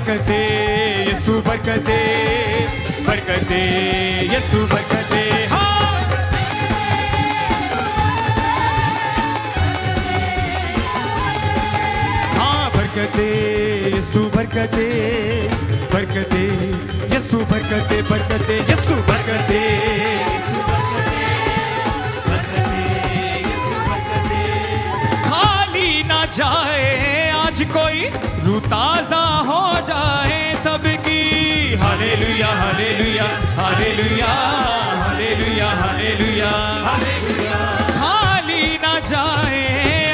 बरकते यीशु बरकते बरकते यीशु बरकते बरकते यीशु बरकते बरकते यीशु बरकते बरकते यीशु बरकते यीशु बरकते बरकते यीशु बरकते। खाली ना जाए आज कोई रूह ताजा हो जाए सबकी। Hallelujah hallelujah hallelujah hallelujah hallelujah hallelujah. खाली ना जाए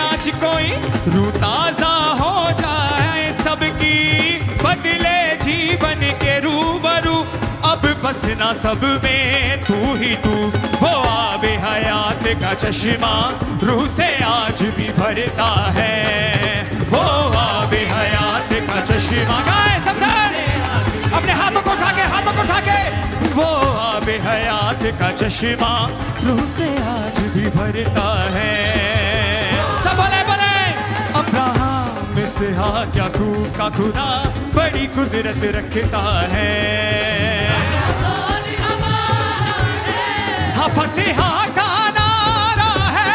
आज कोई रूह ताजा हो जाए सबकी। बदले जीवन के रूबरू अब बसना सब में तू ही तू। वो आबे हयात का चश्मा रूह से आज भी भरता है। वो आबे हयात का चश्मा गाए सबसे अपने हाथों को उठा के वो आबे हयात का चश्मा रूह से आज भी भरता है। सब बोले अब्राहम से क्या का खुदा बड़ी कुदरत रखता है। हाँ फतेह का नारा है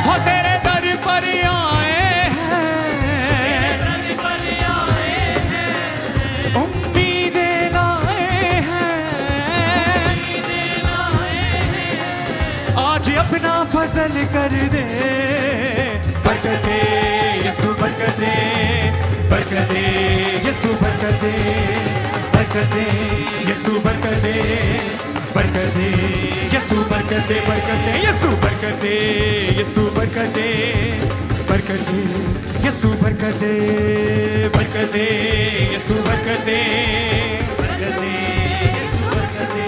हो तेरे दर पर आए हैं उम्मीदें लाए हैं आज अपना फजल कर दे। बरकते यीशु बरकते बरकते यीशु बरकते बरकते यीशु बरकते बरकते यीशु बरकते बरकते यीशु बरकते यीशु बरकते बरकते यीशु बरकते बरकते यीशु बरकते बरकते यीशु बरकते।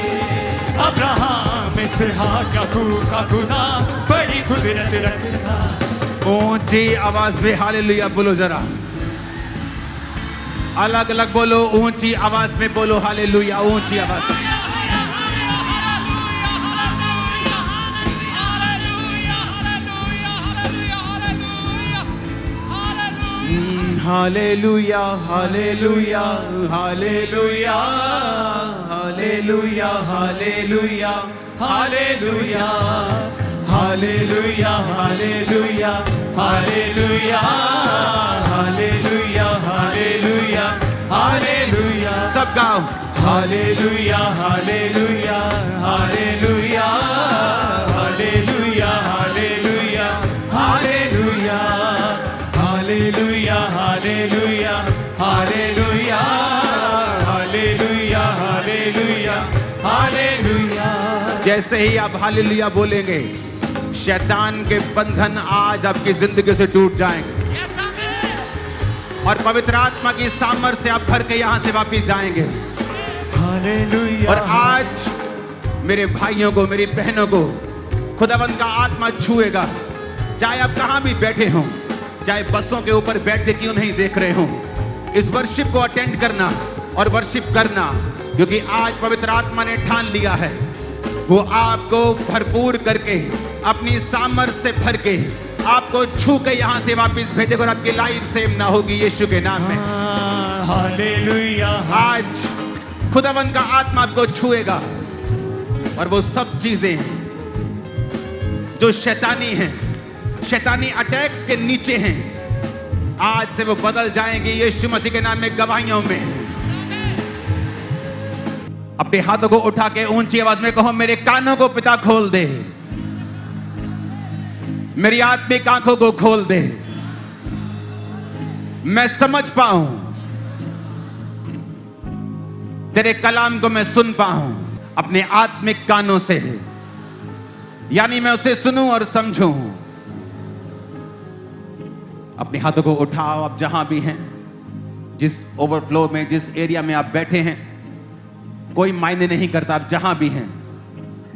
अब्राहम इसहाक याकूब का खुदा बड़ी कुदरत रखता। ऊंची आवाज में हालेलुया बोलो जरा, अलग अलग बोलो, ऊंची आवाज में बोलो हालेलुया, ऊंची आवाज में। Hallelujah hallelujah hallelujah hallelujah hallelujah hallelujah hallelujah hallelujah hallelujah hallelujah hallelujah hallelujah. सब गाओ hallelujah hallelujah hallelujah hallelujah hallelujah hallelujah hallelujah hallelujah hallelujah hallelujah hallelujah hallelujah. जैसे ही आप हालेलुया बोलेंगे शैतान के बंधन आज आपकी जिंदगी से टूट जाएंगे और पवित्र आत्मा की सामर्थ्य से आप भर के यहां से वापस जाएंगे। हालेलुया। और आज मेरे भाइयों को, मेरी बहनों को खुदावंद का आत्मा छुएगा, चाहे आप कहां भी बैठे हों, चाहे बसों के ऊपर बैठ के क्यों नहीं देख रहे हों। इस वर्शिप को अटेंड करना और वर्शिप करना, क्योंकि आज पवित्र आत्मा ने ठान लिया है वो आपको भरपूर करके अपनी सामर्थ्य से भर के आपको छू के यहां से वापस भेजेगा और आपकी लाइफ सेम ना होगी यीशु के नाम में। हालेलुया। आज खुदावंद का आत्मा आपको छुएगा और वो सब चीजें जो शैतानी हैं, शैतानी अटैक्स के नीचे हैं, आज से वो बदल जाएंगे यीशु मसीह के नाम में गवाहियों में। अपने हाथों को उठा के ऊंची आवाज में कहो, मेरे कानों को पिता खोल दे, मेरी आत्मिक आंखों को खोल दे, मैं समझ पाऊं, तेरे कलाम को मैं सुन पाऊं अपने आत्मिक कानों से, यानी मैं उसे सुनूं और समझूं। अपने हाथों को उठाओ, आप जहां भी हैं, जिस ओवरफ्लो में, जिस एरिया में आप बैठे हैं, कोई मायने नहीं करता, आप जहां भी हैं,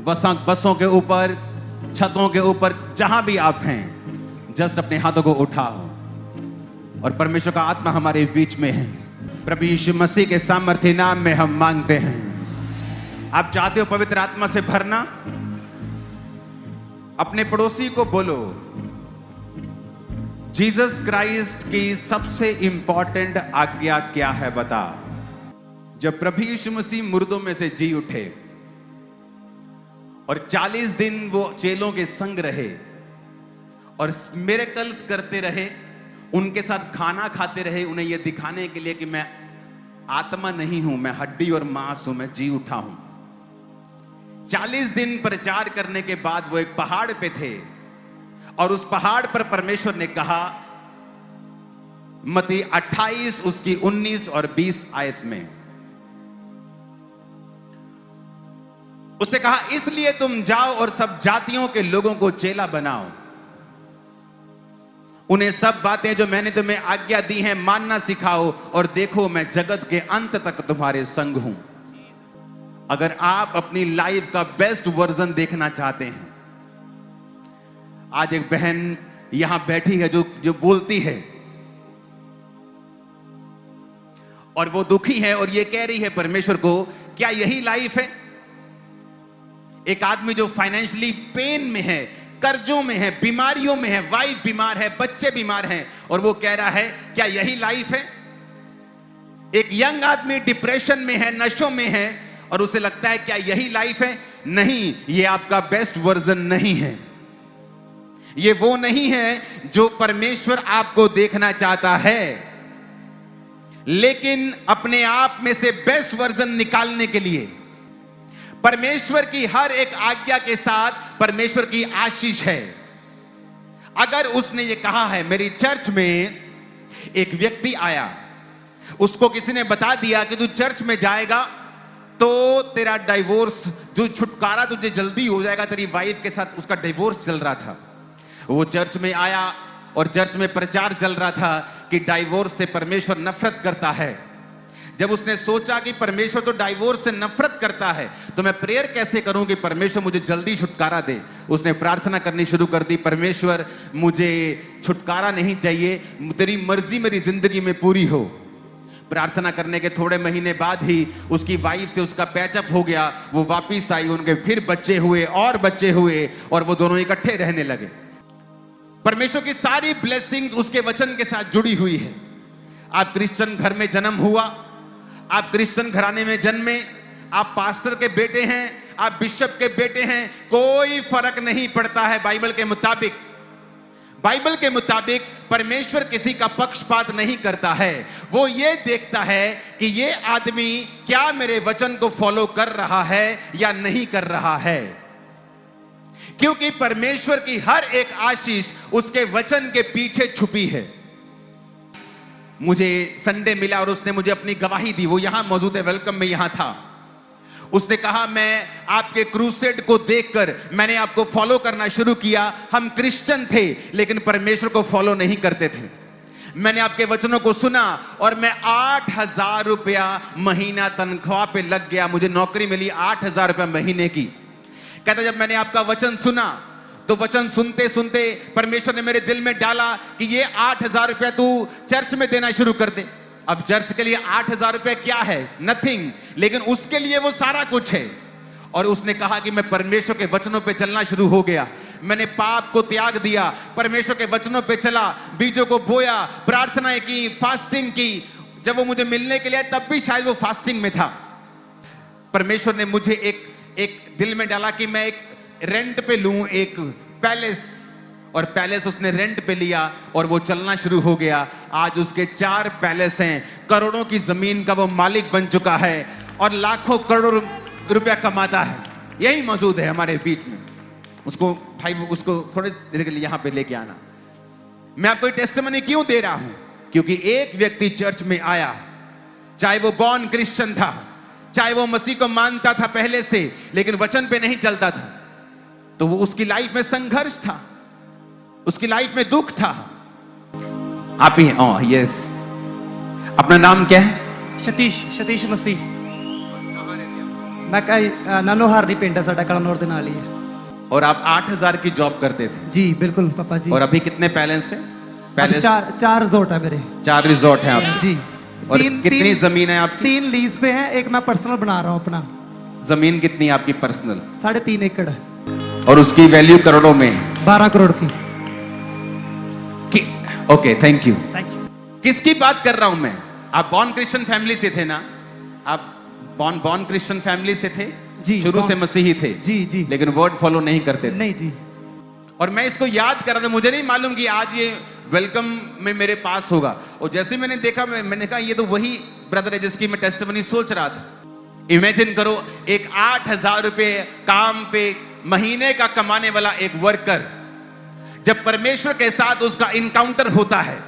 बसों के ऊपर, छतों के ऊपर, जहां भी आप हैं, जस्ट अपने हाथों को उठाओ और परमेश्वर का आत्मा हमारे बीच में है। प्रभु यीशु मसीह के सामर्थ्य नाम में हम मांगते हैं। आप चाहते हो पवित्र आत्मा से भरना? अपने पड़ोसी को बोलो, जीसस क्राइस्ट की सबसे इंपॉर्टेंट आज्ञा क्या है बता? जब प्रभु यीशु मसीह मुर्दों में से जी उठे और 40 दिन वो चेलों के संग रहे और मिरेकल्स करते रहे, उनके साथ खाना खाते रहे, उन्हें यह दिखाने के लिए कि मैं आत्मा नहीं हूं, मैं हड्डी और मांस हूं, मैं जी उठा हूं। 40 दिन प्रचार करने के बाद वो एक पहाड़ पे थे और उस पहाड़ पर परमेश्वर ने कहा, मत्ती 28 उसकी 19 और 20 आयत में उसने कहा, इसलिए तुम जाओ और सब जातियों के लोगों को चेला बनाओ, उन्हें सब बातें जो मैंने तुम्हें आज्ञा दी हैं मानना सिखाओ, और देखो मैं जगत के अंत तक तुम्हारे संग हूं। अगर आप अपनी लाइफ का बेस्ट वर्जन देखना चाहते हैं, आज एक बहन यहां बैठी है जो बोलती है और वो दुखी है और ये कह रही है परमेश्वर को, क्या यही लाइफ है? एक आदमी जो फाइनेंशियली पेन में है, कर्जों में है, बीमारियों में है, वाइफ बीमार है, बच्चे बीमार हैं, और वो कह रहा है क्या यही लाइफ है? एक यंग आदमी डिप्रेशन में है, नशों में है, और उसे लगता है क्या यही लाइफ है? नहीं, ये आपका बेस्ट वर्जन नहीं है। ये वो नहीं है जो परमेश्वर आपको देखना चाहता है। लेकिन अपने आप में से बेस्ट वर्जन निकालने के लिए परमेश्वर की हर एक आज्ञा के साथ परमेश्वर की आशीष है। अगर उसने ये कहा है, मेरी चर्च में एक व्यक्ति आया, उसको किसी ने बता दिया कि तू चर्च में जाएगा तो तेरा डाइवोर्स, जो छुटकारा तुझे जल्दी हो जाएगा, तेरी वाइफ के साथ उसका डिवोर्स चल रहा था। वो चर्च में आया और चर्च में प्रचार चल रहा था कि डाइवोर्स से परमेश्वर नफरत करता है। जब उसने सोचा कि परमेश्वर तो डाइवोर्स से नफरत करता है, तो मैं प्रेयर कैसे करूं कि परमेश्वर मुझे जल्दी छुटकारा दे। उसने प्रार्थना करनी शुरू कर दी, परमेश्वर मुझे छुटकारा नहीं चाहिए, तेरी मर्जी मेरी जिंदगी में पूरी हो। प्रार्थना करने के थोड़े महीने बाद ही उसकी वाइफ से उसका पैचअप हो गया, वो वापिस आई, उनके फिर बच्चे हुए और बच्चे हुए और वो दोनों इकट्ठे रहने लगे। परमेश्वर की सारी ब्लेसिंग्स उसके वचन के साथ जुड़ी हुई है। आप क्रिश्चियन घर में जन्म हुआ, आप क्रिश्चियन घराने में जन्मे, आप पास्टर के बेटे हैं, आप बिशप के बेटे हैं, कोई फर्क नहीं पड़ता है। बाइबल के मुताबिक परमेश्वर किसी का पक्षपात नहीं करता है। वो ये देखता है कि ये आदमी क्या मेरे वचन को फॉलो कर रहा है या नहीं कर रहा है, क्योंकि परमेश्वर की हर एक आशीष उसके वचन के पीछे छुपी है। मुझे संडे मिला और उसने मुझे अपनी गवाही दी, वो यहां मौजूद है, वेलकम में यहां था। उसने कहा, मैं आपके क्रूसेड को देखकर मैंने आपको फॉलो करना शुरू किया। हम क्रिश्चियन थे लेकिन परमेश्वर को फॉलो नहीं करते थे। मैंने आपके वचनों को सुना और मैं 8,000 रुपया महीना तनख्वाह पे लग गया। मुझे नौकरी मिली 8,000 रुपया महीने की। कहता, जब मैंने आपका वचन सुना तो वचन सुनते सुनते परमेश्वर ने मेरे दिल में डाला कि ये 8,000 रुपया तू चर्च में देना शुरू कर दे। अब चर्च के लिए 8,000 रुपया क्या है? नथिंग, लेकिन उसके लिए वो सारा कुछ है। और उसने कहा कि मैं परमेश्वर के वचनों पे चलना शुरू हो गया। मैंने पाप को त्याग दिया, परमेश्वर के वचनों पे चला, बीजों को बोया, प्रार्थनाएं की, फास्टिंग की। जब वो मुझे मिलने के लिए तब भी शायद वो फास्टिंग में था। परमेश्वर ने मुझे एक दिल में डाला कि मैं एक रेंट पे लूं एक पैलेस, और पैलेस उसने रेंट पे लिया और वो चलना शुरू हो गया। आज उसके 4 पैलेस हैं, करोड़ों की जमीन का वो मालिक बन चुका है और लाखों करोड़ रुपया कमाता है। यही मौजूद है हमारे बीच में। उसको थोड़े देर के लिए यहां पे लेके आना। मैं आपको टेस्टिमनी क्यों दे रहा हूं? क्योंकि एक व्यक्ति चर्च में आया, चाहे वो बॉर्न क्रिश्चियन था, चाहे वो मसीह को मानता था पहले से लेकिन वचन पे नहीं चलता था, तो वो उसकी लाइफ में संघर्ष था, उसकी लाइफ में दुख था। आप ही यस, अपना नाम क्या है? सतीश मसीह। मैं नानोहार पिंड है साडा कलनौर दे नाल ही है। और आप 8,000 की जॉब करते थे? जी बिल्कुल पापा जी। और अभी कितने पैलेस है? पैलेस 4 रिजॉर्ट है मेरे। 4 रिजॉर्ट है आपके? जी। और कितनी जमीन है आपकी? 3 लीज पे है, एक मैं पर्सनल बना रहा हूँ अपना। जमीन कितनी है आपकी पर्सनल? 3.5 एकड़। और उसकी वैल्यू करोड़ों में? 12 करोड़ की। Okay, thank you. Thank you. किसकी बात कर रहा हूं मैं? आप बॉर्न क्रिश्चियन फैमिली से थे ना? आप बॉर्न क्रिश्चियन फैमिली से थे? जी, शुरू से मसीही थे? जी जी। लेकिन वर्ड फॉलो नहीं करते थे? नहीं जी। और मैं इसको याद कर रहा था, मुझे नहीं मालूम कि आज ये वेलकम में मेरे पास होगा। और जैसे मैंने देखा, मैंने कहा ये तो वही ब्रदर है जिसकी मैं टेस्टिमनी सोच रहा था। इमेजिन करो, एक 8,000 रुपए काम पे महीने का कमाने वाला एक वर्कर, जब परमेश्वर के साथ उसका इनकाउंटर होता है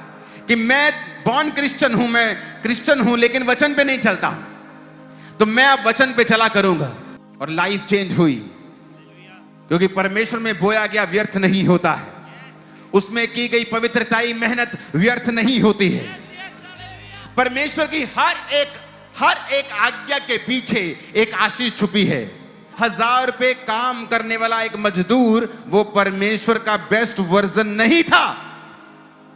कि मैं बॉर्न क्रिश्चियन हूं, मैं क्रिश्चियन हूं, लेकिन वचन पे नहीं चलता, तो मैं अब वचन पे चला करूंगा। और लाइफ चेंज हुई, क्योंकि परमेश्वर में बोया गया व्यर्थ नहीं होता है, उसमें की गई पवित्रताई मेहनत व्यर्थ नहीं होती है। परमेश्वर की हर एक आज्ञा के पीछे एक आशीष छुपी है। 1,000 रुपए काम करने वाला एक मजदूर, वो परमेश्वर का बेस्ट वर्जन नहीं था,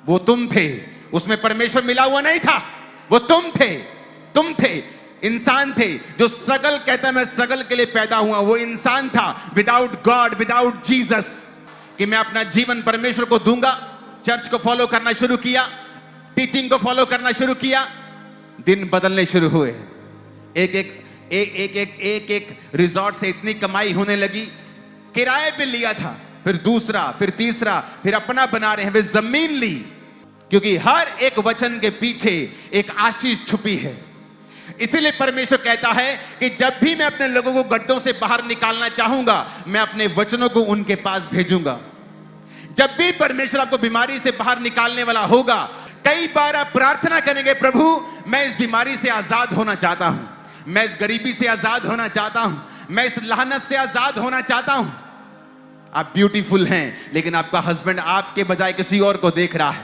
वो तुम थे। उसमें परमेश्वर मिला हुआ नहीं था, वो तुम थे, इंसान थे। जो स्ट्रगल कहता है मैं स्ट्रगल के लिए पैदा हुआ, वो इंसान था, विदाउट गॉड, विदाउट जीसस, कि मैं अपना जीवन परमेश्वर को दूंगा। चर्च को फॉलो करना शुरू किया, टीचिंग को फॉलो करना शुरू किया, दिन बदलने शुरू हुए। एक रिजॉर्ट से इतनी कमाई होने लगी, किराए पे लिया था, फिर दूसरा, फिर तीसरा, फिर अपना बना रहे हैं, फिर जमीन ली, क्योंकि हर एक वचन के पीछे एक आशीष छुपी है। इसीलिए परमेश्वर कहता है कि जब भी मैं अपने लोगों को गड्ढों से बाहर निकालना चाहूंगा, मैं अपने वचनों को उनके पास भेजूंगा। जब भी परमेश्वर आपको बीमारी से बाहर निकालने वाला होगा, कई बार आप प्रार्थना करेंगे, प्रभु मैं इस बीमारी से आजाद होना चाहता हूं, मैं इस गरीबी से आजाद होना चाहता हूं, मैं इस लानत से आजाद होना चाहता हूं। आप ब्यूटीफुल हैं, लेकिन आपका हस्बैंड आपके बजाय किसी और को देख रहा है।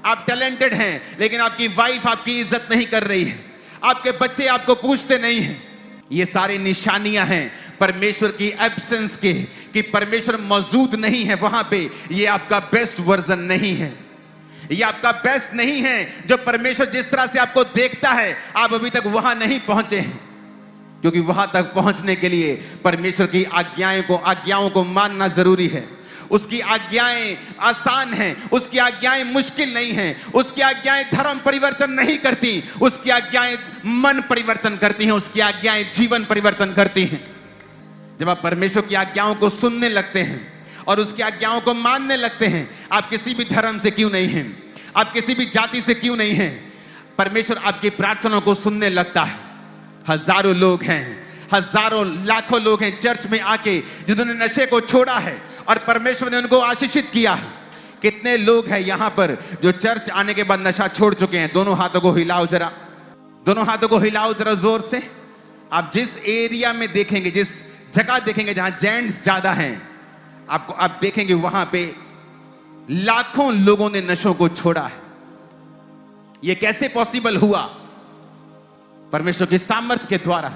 आप टैलेंटेड हैं, लेकिन आपकी वाइफ आपकी इज्जत नहीं कर रही है, आपके बच्चे आपको पूछते नहीं हैं। ये सारी निशानियां हैं परमेश्वर की एब्सेंस के, कि परमेश्वर मौजूद नहीं है वहां पे। ये आपका बेस्ट वर्जन नहीं है, ये आपका बेस्ट नहीं है। जो परमेश्वर जिस तरह से आपको देखता है, आप अभी तक वहां नहीं पहुंचे हैं, क्योंकि वहां तक पहुंचने के लिए परमेश्वर की आज्ञाओं को मानना जरूरी है। उसकी आज्ञाएं आसान हैं, उसकी आज्ञाएं मुश्किल नहीं हैं, उसकी आज्ञाएं धर्म परिवर्तन नहीं करती, उसकी आज्ञाएं मन परिवर्तन करती हैं, उसकी आज्ञाएं जीवन परिवर्तन करती हैं। जब आप परमेश्वर की आज्ञाओं को सुनने लगते हैं और उसकी आज्ञाओं को मानने लगते हैं, आप किसी भी धर्म से क्यों नहीं हैं, आप किसी भी जाति से क्यों नहीं हैं, परमेश्वर आपकी प्रार्थनाओं को सुनने लगता है। हजारों लोग हैं, हजारों लाखों लोग हैं चर्च में आके जिन्होंने नशे को छोड़ा है और परमेश्वर ने उनको आशीषित किया। कितने लोग हैं यहां पर जो चर्च आने के बाद नशा छोड़ चुके हैं? दोनों हाथों को हिलाओ जरा, दोनों हाथों को हिलाओ जरा जोर से। आप जिस एरिया में देखेंगे, जिस जगह देखेंगे जहां जेंट्स ज्यादा हैं, आप देखेंगे वहां पे लाखों लोगों ने नशों को छोड़ा है। यह कैसे पॉसिबल हुआ? परमेश्वर की सामर्थ्य के द्वारा।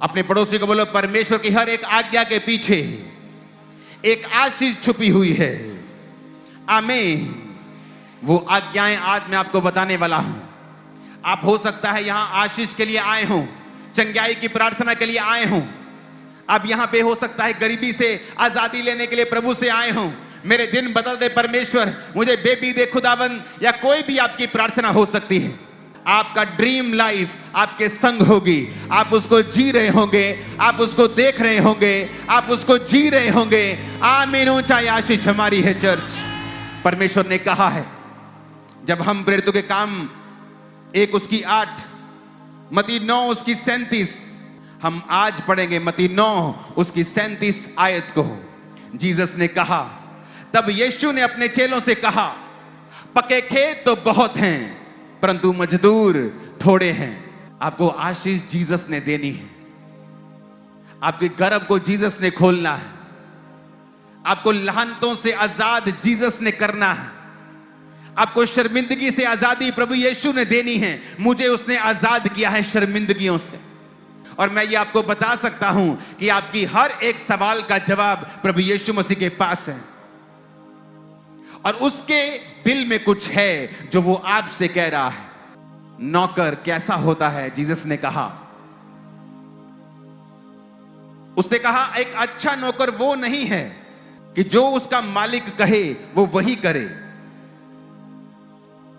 अपने पड़ोसी को बोलो, परमेश्वर की हर एक आज्ञा के पीछे एक आशीष छुपी हुई है। आमीन। वो आज्ञाएं आज मैं आपको बताने वाला हूं। आप हो सकता है यहां आशीष के लिए आए हों, चंगाई की प्रार्थना के लिए आए हों। आप यहां पे हो सकता है गरीबी से आजादी लेने के लिए प्रभु से आए हों। मेरे दिन बदल दे परमेश्वर, मुझे बेबी दे खुदावन, या कोई भी आपकी प्रार्थना हो सकती है। आपका ड्रीम लाइफ आपके संग होगी, आप उसको जी रहे होंगे, आप उसको देख रहे होंगे, आप उसको जी रहे होंगे। आमीन। ऊंचाई आशीष हमारी है चर्च। परमेश्वर ने कहा है, जब हम प्रेरितों के काम 1 उसकी 8, मत्ती 9 उसकी 37, हम आज पढ़ेंगे मत्ती 9 उसकी 37 आयत को। जीसस ने कहा, तब यीशु ने अपने चेलों से कहा, पके खेत तो बहुत हैं परंतु मजदूर थोड़े हैं। आपको आशीष जीसस ने देनी है, आपके गर्भ को जीसस ने खोलना है, आपको लाहनतों से आजाद जीसस ने करना है, आपको शर्मिंदगी से आजादी प्रभु यीशु ने देनी है। मुझे उसने आजाद किया है शर्मिंदगियों से, और मैं ये आपको बता सकता हूं कि आपकी हर एक सवाल का जवाब प्रभु यीशु मसीह के पास है, और उसके दिल में कुछ है जो वो आपसे कह रहा है। नौकर कैसा होता है? जीसस ने कहा, उसने कहा एक अच्छा नौकर वो नहीं है कि जो उसका मालिक कहे वो वही करे,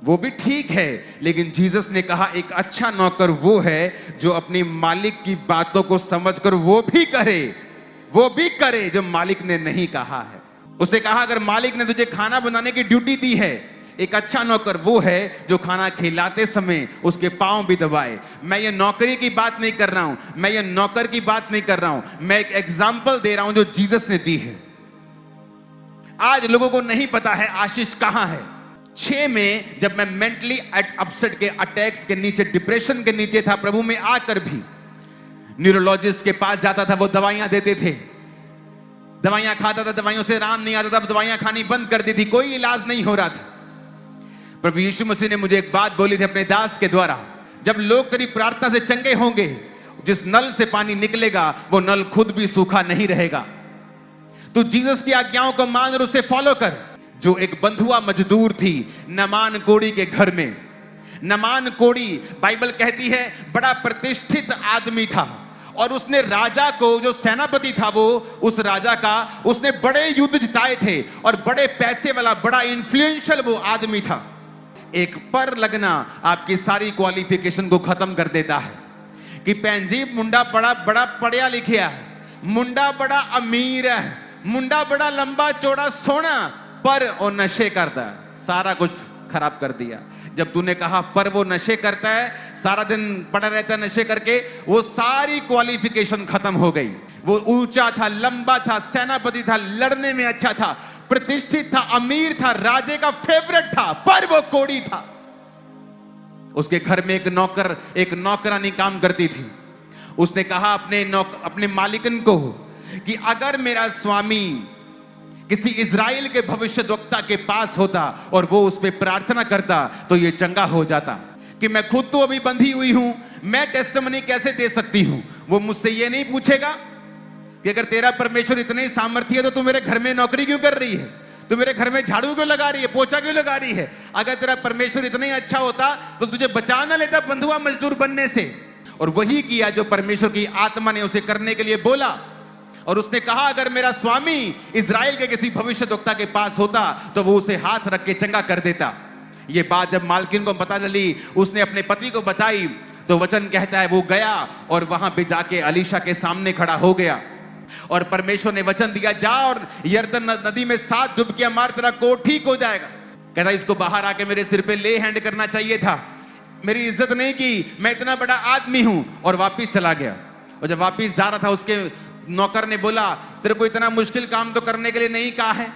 वो भी ठीक है, लेकिन जीसस ने कहा एक अच्छा नौकर वो है जो अपने मालिक की बातों को समझकर वो भी करे जो मालिक ने नहीं कहा है। उसने कहा अगर मालिक ने तुझे खाना बनाने की ड्यूटी दी है, एक अच्छा नौकर वो है जो खाना खिलाते समय उसके पांव भी दबाए। मैं ये नौकरी की बात नहीं कर रहा हूं, मैं ये नौकर की बात नहीं कर रहा हूं, मैं एक एग्जाम्पल दे रहा हूं जो जीसस ने दी है। आज लोगों को नहीं पता है आशीष कहां है। 6 में जब मैं मेंटली अपसेट के अटैक्स के नीचे, डिप्रेशन के नीचे था, प्रभु में आकर भी न्यूरोलॉजिस्ट के पास जाता था, वो दवाइयां देते थे, दवाइयां खाता था, दवाइयों से आराम नहीं आता था, दवाइयां खानी बंद कर दी थी, कोई इलाज नहीं हो रहा था। प्रभु यीशु मसीह ने मुझे एक बात बोली थी अपने दास के द्वारा, जब लोग तेरी प्रार्थना से चंगे होंगे, जिस नल से पानी निकलेगा वो नल खुद भी सूखा नहीं रहेगा। तू जीसस की आज्ञाओं को मान और उसे फॉलो कर। जो एक बंधुआ मजदूर थी नमान कोड़ी के घर में, नमान कोड़ी बाइबल कहती है बड़ा प्रतिष्ठित आदमी था, और उसने राजा को, जो सेनापति था वो, उस राजा का उसने बड़े युद्ध जिताए थे और बड़े पैसे वाला, बड़ा इन्फ्लुएंशियल वो आदमी था। एक पर लगना आपकी सारी क्वालिफिकेशन को खत्म कर देता है कि भैन जी मुंडा बड़ा पढ़िया लिखिया है, मुंडा बड़ा अमीर है, मुंडा बड़ा लंबा चौड़ा सोना, पर वो नशे करता है। सारा कुछ खराब कर दिया। जब तूने कहा पर वो नशे करता है, सारा दिन पड़ा रहता है नशे करके, वो सारी क्वालिफिकेशन खत्म हो गई। वो ऊंचा था, लंबा था, सेनापति था, लड़ने में अच्छा था, प्रतिष्ठित था, अमीर था, राजे का फेवरेट था, पर वो कोड़ी था। उसके घर में एक नौकरानी काम करती थी। उसने कहा अपने मालिकन को कि अगर मेरा स्वामी किसी इजराइल के भविष्यद्वक्ता के पास होता और वो उस पर प्रार्थना करता तो ये चंगा हो जाता। कि मैं खुद तो अभी बंधी हुई हूं, मैं टेस्टिमनी कैसे दे सकती हूं। वो मुझसे ये नहीं पूछेगा कि अगर तेरा परमेश्वर इतने सामर्थ्य है तो तू मेरे घर में नौकरी क्यों कर रही है, तू मेरे घर में झाड़ू क्यों लगा रही है, पोछा क्यों लगा रही है। अगर तेरा परमेश्वर इतना ही अच्छा होता तो तुझे बचा ना लेता बंधुआ मजदूर बनने से। और वही किया जो परमेश्वर की आत्मा ने उसे करने के लिए बोला। और उसने कहा अगर मेरा स्वामी इजराइल के किसी भविष्यद्वक्ता के पास होता तो वो उसे हाथ रख के चंगा कर देता। ये बात जब मालकिन को पता चली, उसने अपने पति को बताई, तो वचन कहता है वो गया और वहां पे जाके अलीशा के सामने खड़ा हो गया। और परमेश्वर ने वचन दिया, जा और यरदन नदी में 7 डुबकियां मार, तेरा कोट ठीक हो जाएगा। कहता इसको बाहर आके मेरे सिर पे ले हैंड करना चाहिए था, मेरी इज्जत नहीं की, मैं इतना बड़ा आदमी हूं। और वापिस चला गया। और जब वापिस जा रहा था उसके नौकर ने बोला तेरे को इतना मुश्किल काम तो करने के लिए नहीं कहा है,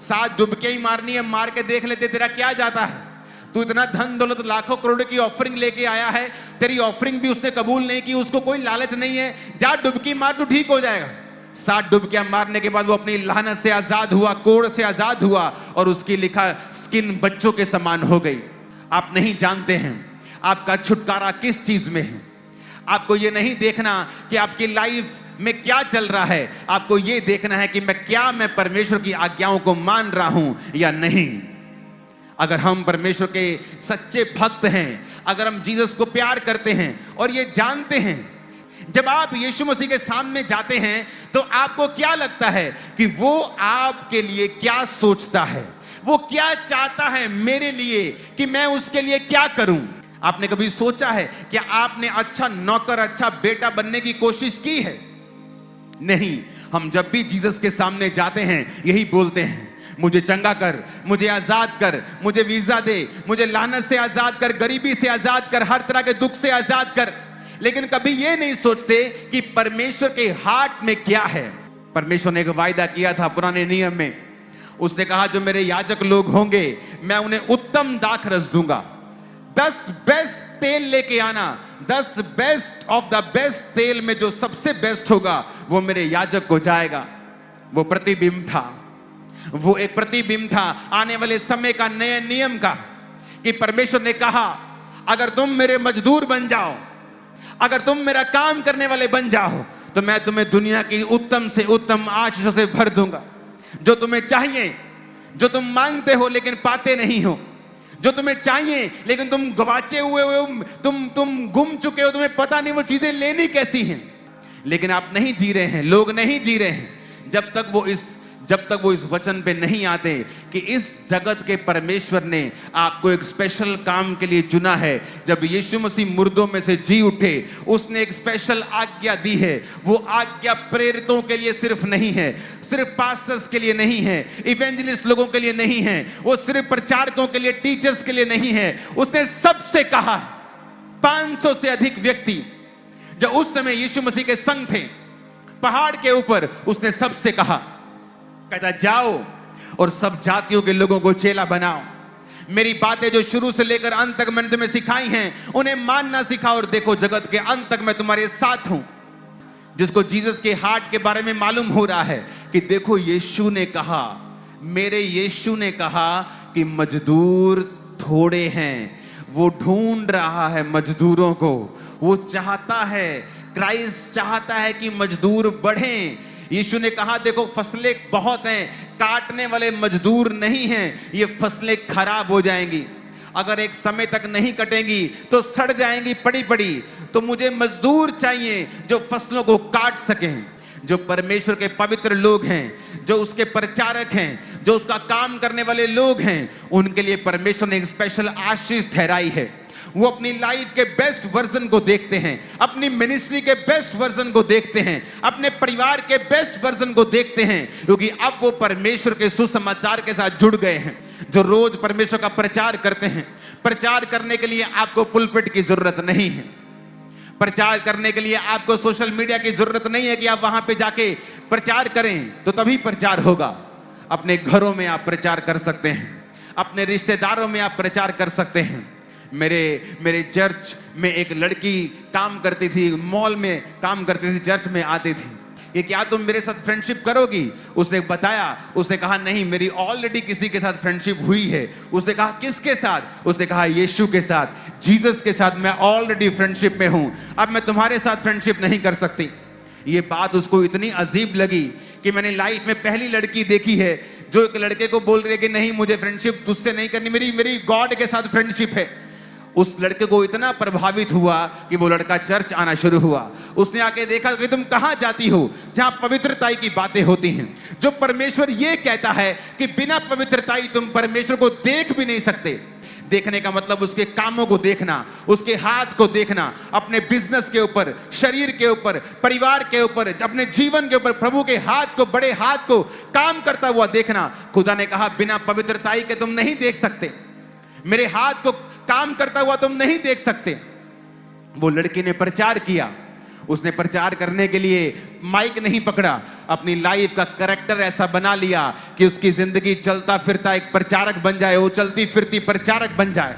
7 डुबकियां ही मारनी है, मार के देख लेते, तेरा क्या जाता है। तू इतना धन दौलत लाखों करोड़ की ऑफरिंग लेके आया है, तेरी ऑफरिंग भी उसने कबूल नहीं की, उसको कोई लालच नहीं है, जा डुबकी मार तू ठीक हो जाएगा। 7 डुबकियां मारने के बाद वो अपनी लानत से आजाद हुआ, कोड़ से आजाद हुआ और उसकी लिखा स्किन बच्चों के समान हो गई। आप नहीं जानते हैं आपका छुटकारा किस चीज में है। आपको ये नहीं देखना कि आपकी लाइफ में क्या चल रहा है, आपको ये देखना है कि मैं परमेश्वर की आज्ञाओं को मान रहा हूं या नहीं। अगर हम परमेश्वर के सच्चे भक्त हैं, अगर हम जीसस को प्यार करते हैं और ये जानते हैं, जब आप यीशु मसीह के सामने जाते हैं तो आपको क्या लगता है कि वो आपके लिए क्या सोचता है, वो क्या चाहता है मेरे लिए, कि मैं उसके लिए क्या करूं। आपने कभी सोचा है कि आपने अच्छा नौकर, अच्छा बेटा बनने की कोशिश की है? नहीं। हम जब भी जीसस के सामने जाते हैं यही बोलते हैं, मुझे चंगा कर, मुझे आजाद कर, मुझे वीजा दे, मुझे लानत से आजाद कर, गरीबी से आजाद कर, हर तरह के दुख से आजाद कर। लेकिन कभी ये नहीं सोचते कि परमेश्वर के हार्ट में क्या है। परमेश्वर ने एक वायदा किया था पुराने नियम में, उसने कहा जो मेरे याजक लोग होंगे मैं उन्हें उत्तम दाखरस दूंगा। 10 बेस्ट तेल लेके आना, 10 बेस्ट ऑफ द बेस्ट तेल में जो सबसे बेस्ट होगा वो मेरे याजक को जाएगा। वो प्रतिबिंब था, वो एक प्रतिबिंब था आने वाले समय का, नए नियम का, कि परमेश्वर ने कहा अगर तुम मेरे मजदूर बन जाओ, अगर तुम मेरा काम करने वाले बन जाओ तो मैं तुम्हें दुनिया की उत्तम से उत्तम आशीषों से भर दूंगा। जो तुम्हें चाहिए, जो तुम मांगते हो लेकिन पाते नहीं हो, जो तुम्हें चाहिए लेकिन तुम गवाचे हुए हो, तुम गुम चुके हो, तुम्हें पता नहीं वो चीजें लेनी कैसी हैं। लेकिन आप नहीं जी रहे हैं, लोग नहीं जी रहे हैं जब तक वो इस जब तक वो इस वचन पे नहीं आते कि इस जगत के परमेश्वर ने आपको एक स्पेशल काम के लिए चुना है। जब यीशु मसीह मुर्दों में से जी उठे, उसने एक स्पेशल आज्ञा दी है। वो आज्ञा प्रेरितों के लिए सिर्फ नहीं है, सिर्फ पास्टर्स के लिए नहीं है, इवेंजलिस्ट लोगों के लिए नहीं है, वो सिर्फ प्रचारकों के लिए, टीचर्स के लिए नहीं है। उसने सबसे कहा। 500 से अधिक व्यक्ति जो उस समय यीशु मसीह के संग थे, पहाड़ के ऊपर उसने सबसे कहा, कहता जाओ और सब जातियों के लोगों को चेला बनाओ। मेरी बातें जो शुरू से लेकर अंत तक मैंने तुम्हें सिखाई हैं, उन्हें मानना सिखाओ, और देखो जगत के अंत तक मैं तुम्हारे साथ हूं। जिसको जीसस के हार्ट के बारे में मालूम हो रहा है कि देखो यीशु ने कहा, मेरे यीशु ने कहा कि मजदूर थोड़े हैं। वो ढूंढ रहा है मजदूरों को। वो चाहता है, क्राइस्ट चाहता है कि मजदूर बढ़ें। यीशु ने कहा देखो फसलें बहुत हैं, काटने वाले मजदूर नहीं हैं, ये फसलें खराब हो जाएंगी। अगर एक समय तक नहीं कटेंगी तो सड़ जाएंगी पड़ी पड़ी। तो मुझे मजदूर चाहिए जो फसलों को काट सकें। जो परमेश्वर के पवित्र लोग हैं, जो उसके प्रचारक हैं, जो उसका काम करने वाले लोग हैं, उनके लिए परमेश्वर ने एक स्पेशल आशीष ठहराई है। वो अपनी लाइफ के बेस्ट वर्जन को देखते हैं, अपनी मिनिस्ट्री के बेस्ट वर्जन को देखते हैं, अपने परिवार के बेस्ट वर्जन को देखते हैं, क्योंकि अब वो परमेश्वर के सुसमाचार के साथ जुड़ गए हैं। जो रोज परमेश्वर का प्रचार करते हैं। प्रचार करने के लिए आपको पुलपिट की जरूरत नहीं है। प्रचार करने के लिए आपको सोशल मीडिया की जरूरत नहीं है कि आप वहां पे जाके प्रचार करें तो तभी प्रचार होगा। अपने घरों में आप प्रचार कर सकते हैं, अपने रिश्तेदारों में आप प्रचार कर सकते हैं। मेरे चर्च में एक लड़की काम करती थी, मॉल में काम करती थी, चर्च में आती थी। ये क्या तुम मेरे साथ फ्रेंडशिप करोगी? उसने बताया, उसने कहा नहीं, मेरी ऑलरेडी किसी के साथ फ्रेंडशिप हुई है। उसने कहा किसके साथ? उसने कहा यीशु के साथ, जीसस के साथ मैं ऑलरेडी फ्रेंडशिप में हूं, अब मैं तुम्हारे साथ फ्रेंडशिप नहीं कर सकती। ये बात उसको इतनी अजीब लगी कि मैंने लाइफ में पहली लड़की देखी है जो एक लड़के को बोल रही है कि नहीं मुझे फ्रेंडशिप तुझसे नहीं करनी, मेरी गॉड के साथ फ्रेंडशिप है। उस लड़के को इतना प्रभावित हुआ कि वो लड़का चर्च आना शुरू हुआ। उसने आके देखा कि तुम कहां जाती हो जहां पवित्रता की बातें होती हैं। जो परमेश्वर ये कहता है कि बिना पवित्रता तुम परमेश्वर को देख भी नहीं सकते। देखने का मतलब उसके कामों को देखना, उसके हाथ को देखना, अपने बिजनेस के ऊपर, शरीर के ऊपर, परिवार के ऊपर, अपने जीवन के ऊपर प्रभु के हाथ को, बड़े हाथ को काम करता हुआ देखना। खुदा ने कहा बिना पवित्रता के तुम नहीं देख सकते, मेरे हाथ को काम करता हुआ तुम नहीं देख सकते। वो लड़की ने प्रचार किया। उसने प्रचार करने के लिए माइक नहीं पकड़ा, अपनी लाइफ का कैरेक्टर ऐसा बना लिया कि उसकी जिंदगी चलता फिरता एक प्रचारक बन जाए, वो चलती फिरती प्रचारक बन जाए।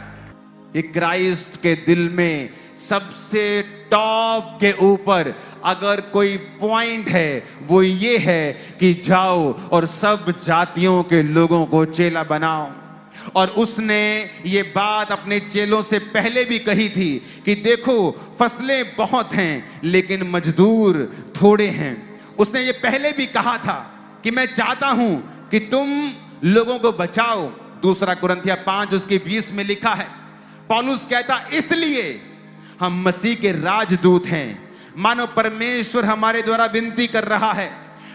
ये क्राइस्ट के दिल में सबसे टॉप के ऊपर अगर कोई पॉइंट है वो ये है कि जाओ और सब जातियों के लोगों को चेला बनाओ। और उसने ये बात अपने चेलों से पहले भी कही थी कि देखो फसलें बहुत हैं लेकिन मजदूर थोड़े हैं। उसने ये पहले भी कहा था कि मैं चाहता हूं कि तुम लोगों को बचाओ। 2 कुरिन्थियों 5 उसके 20 में लिखा है, पौलुस कहता इसलिए हम मसीह के राजदूत हैं। मानो परमेश्वर हमारे द्वारा विनती कर रहा है।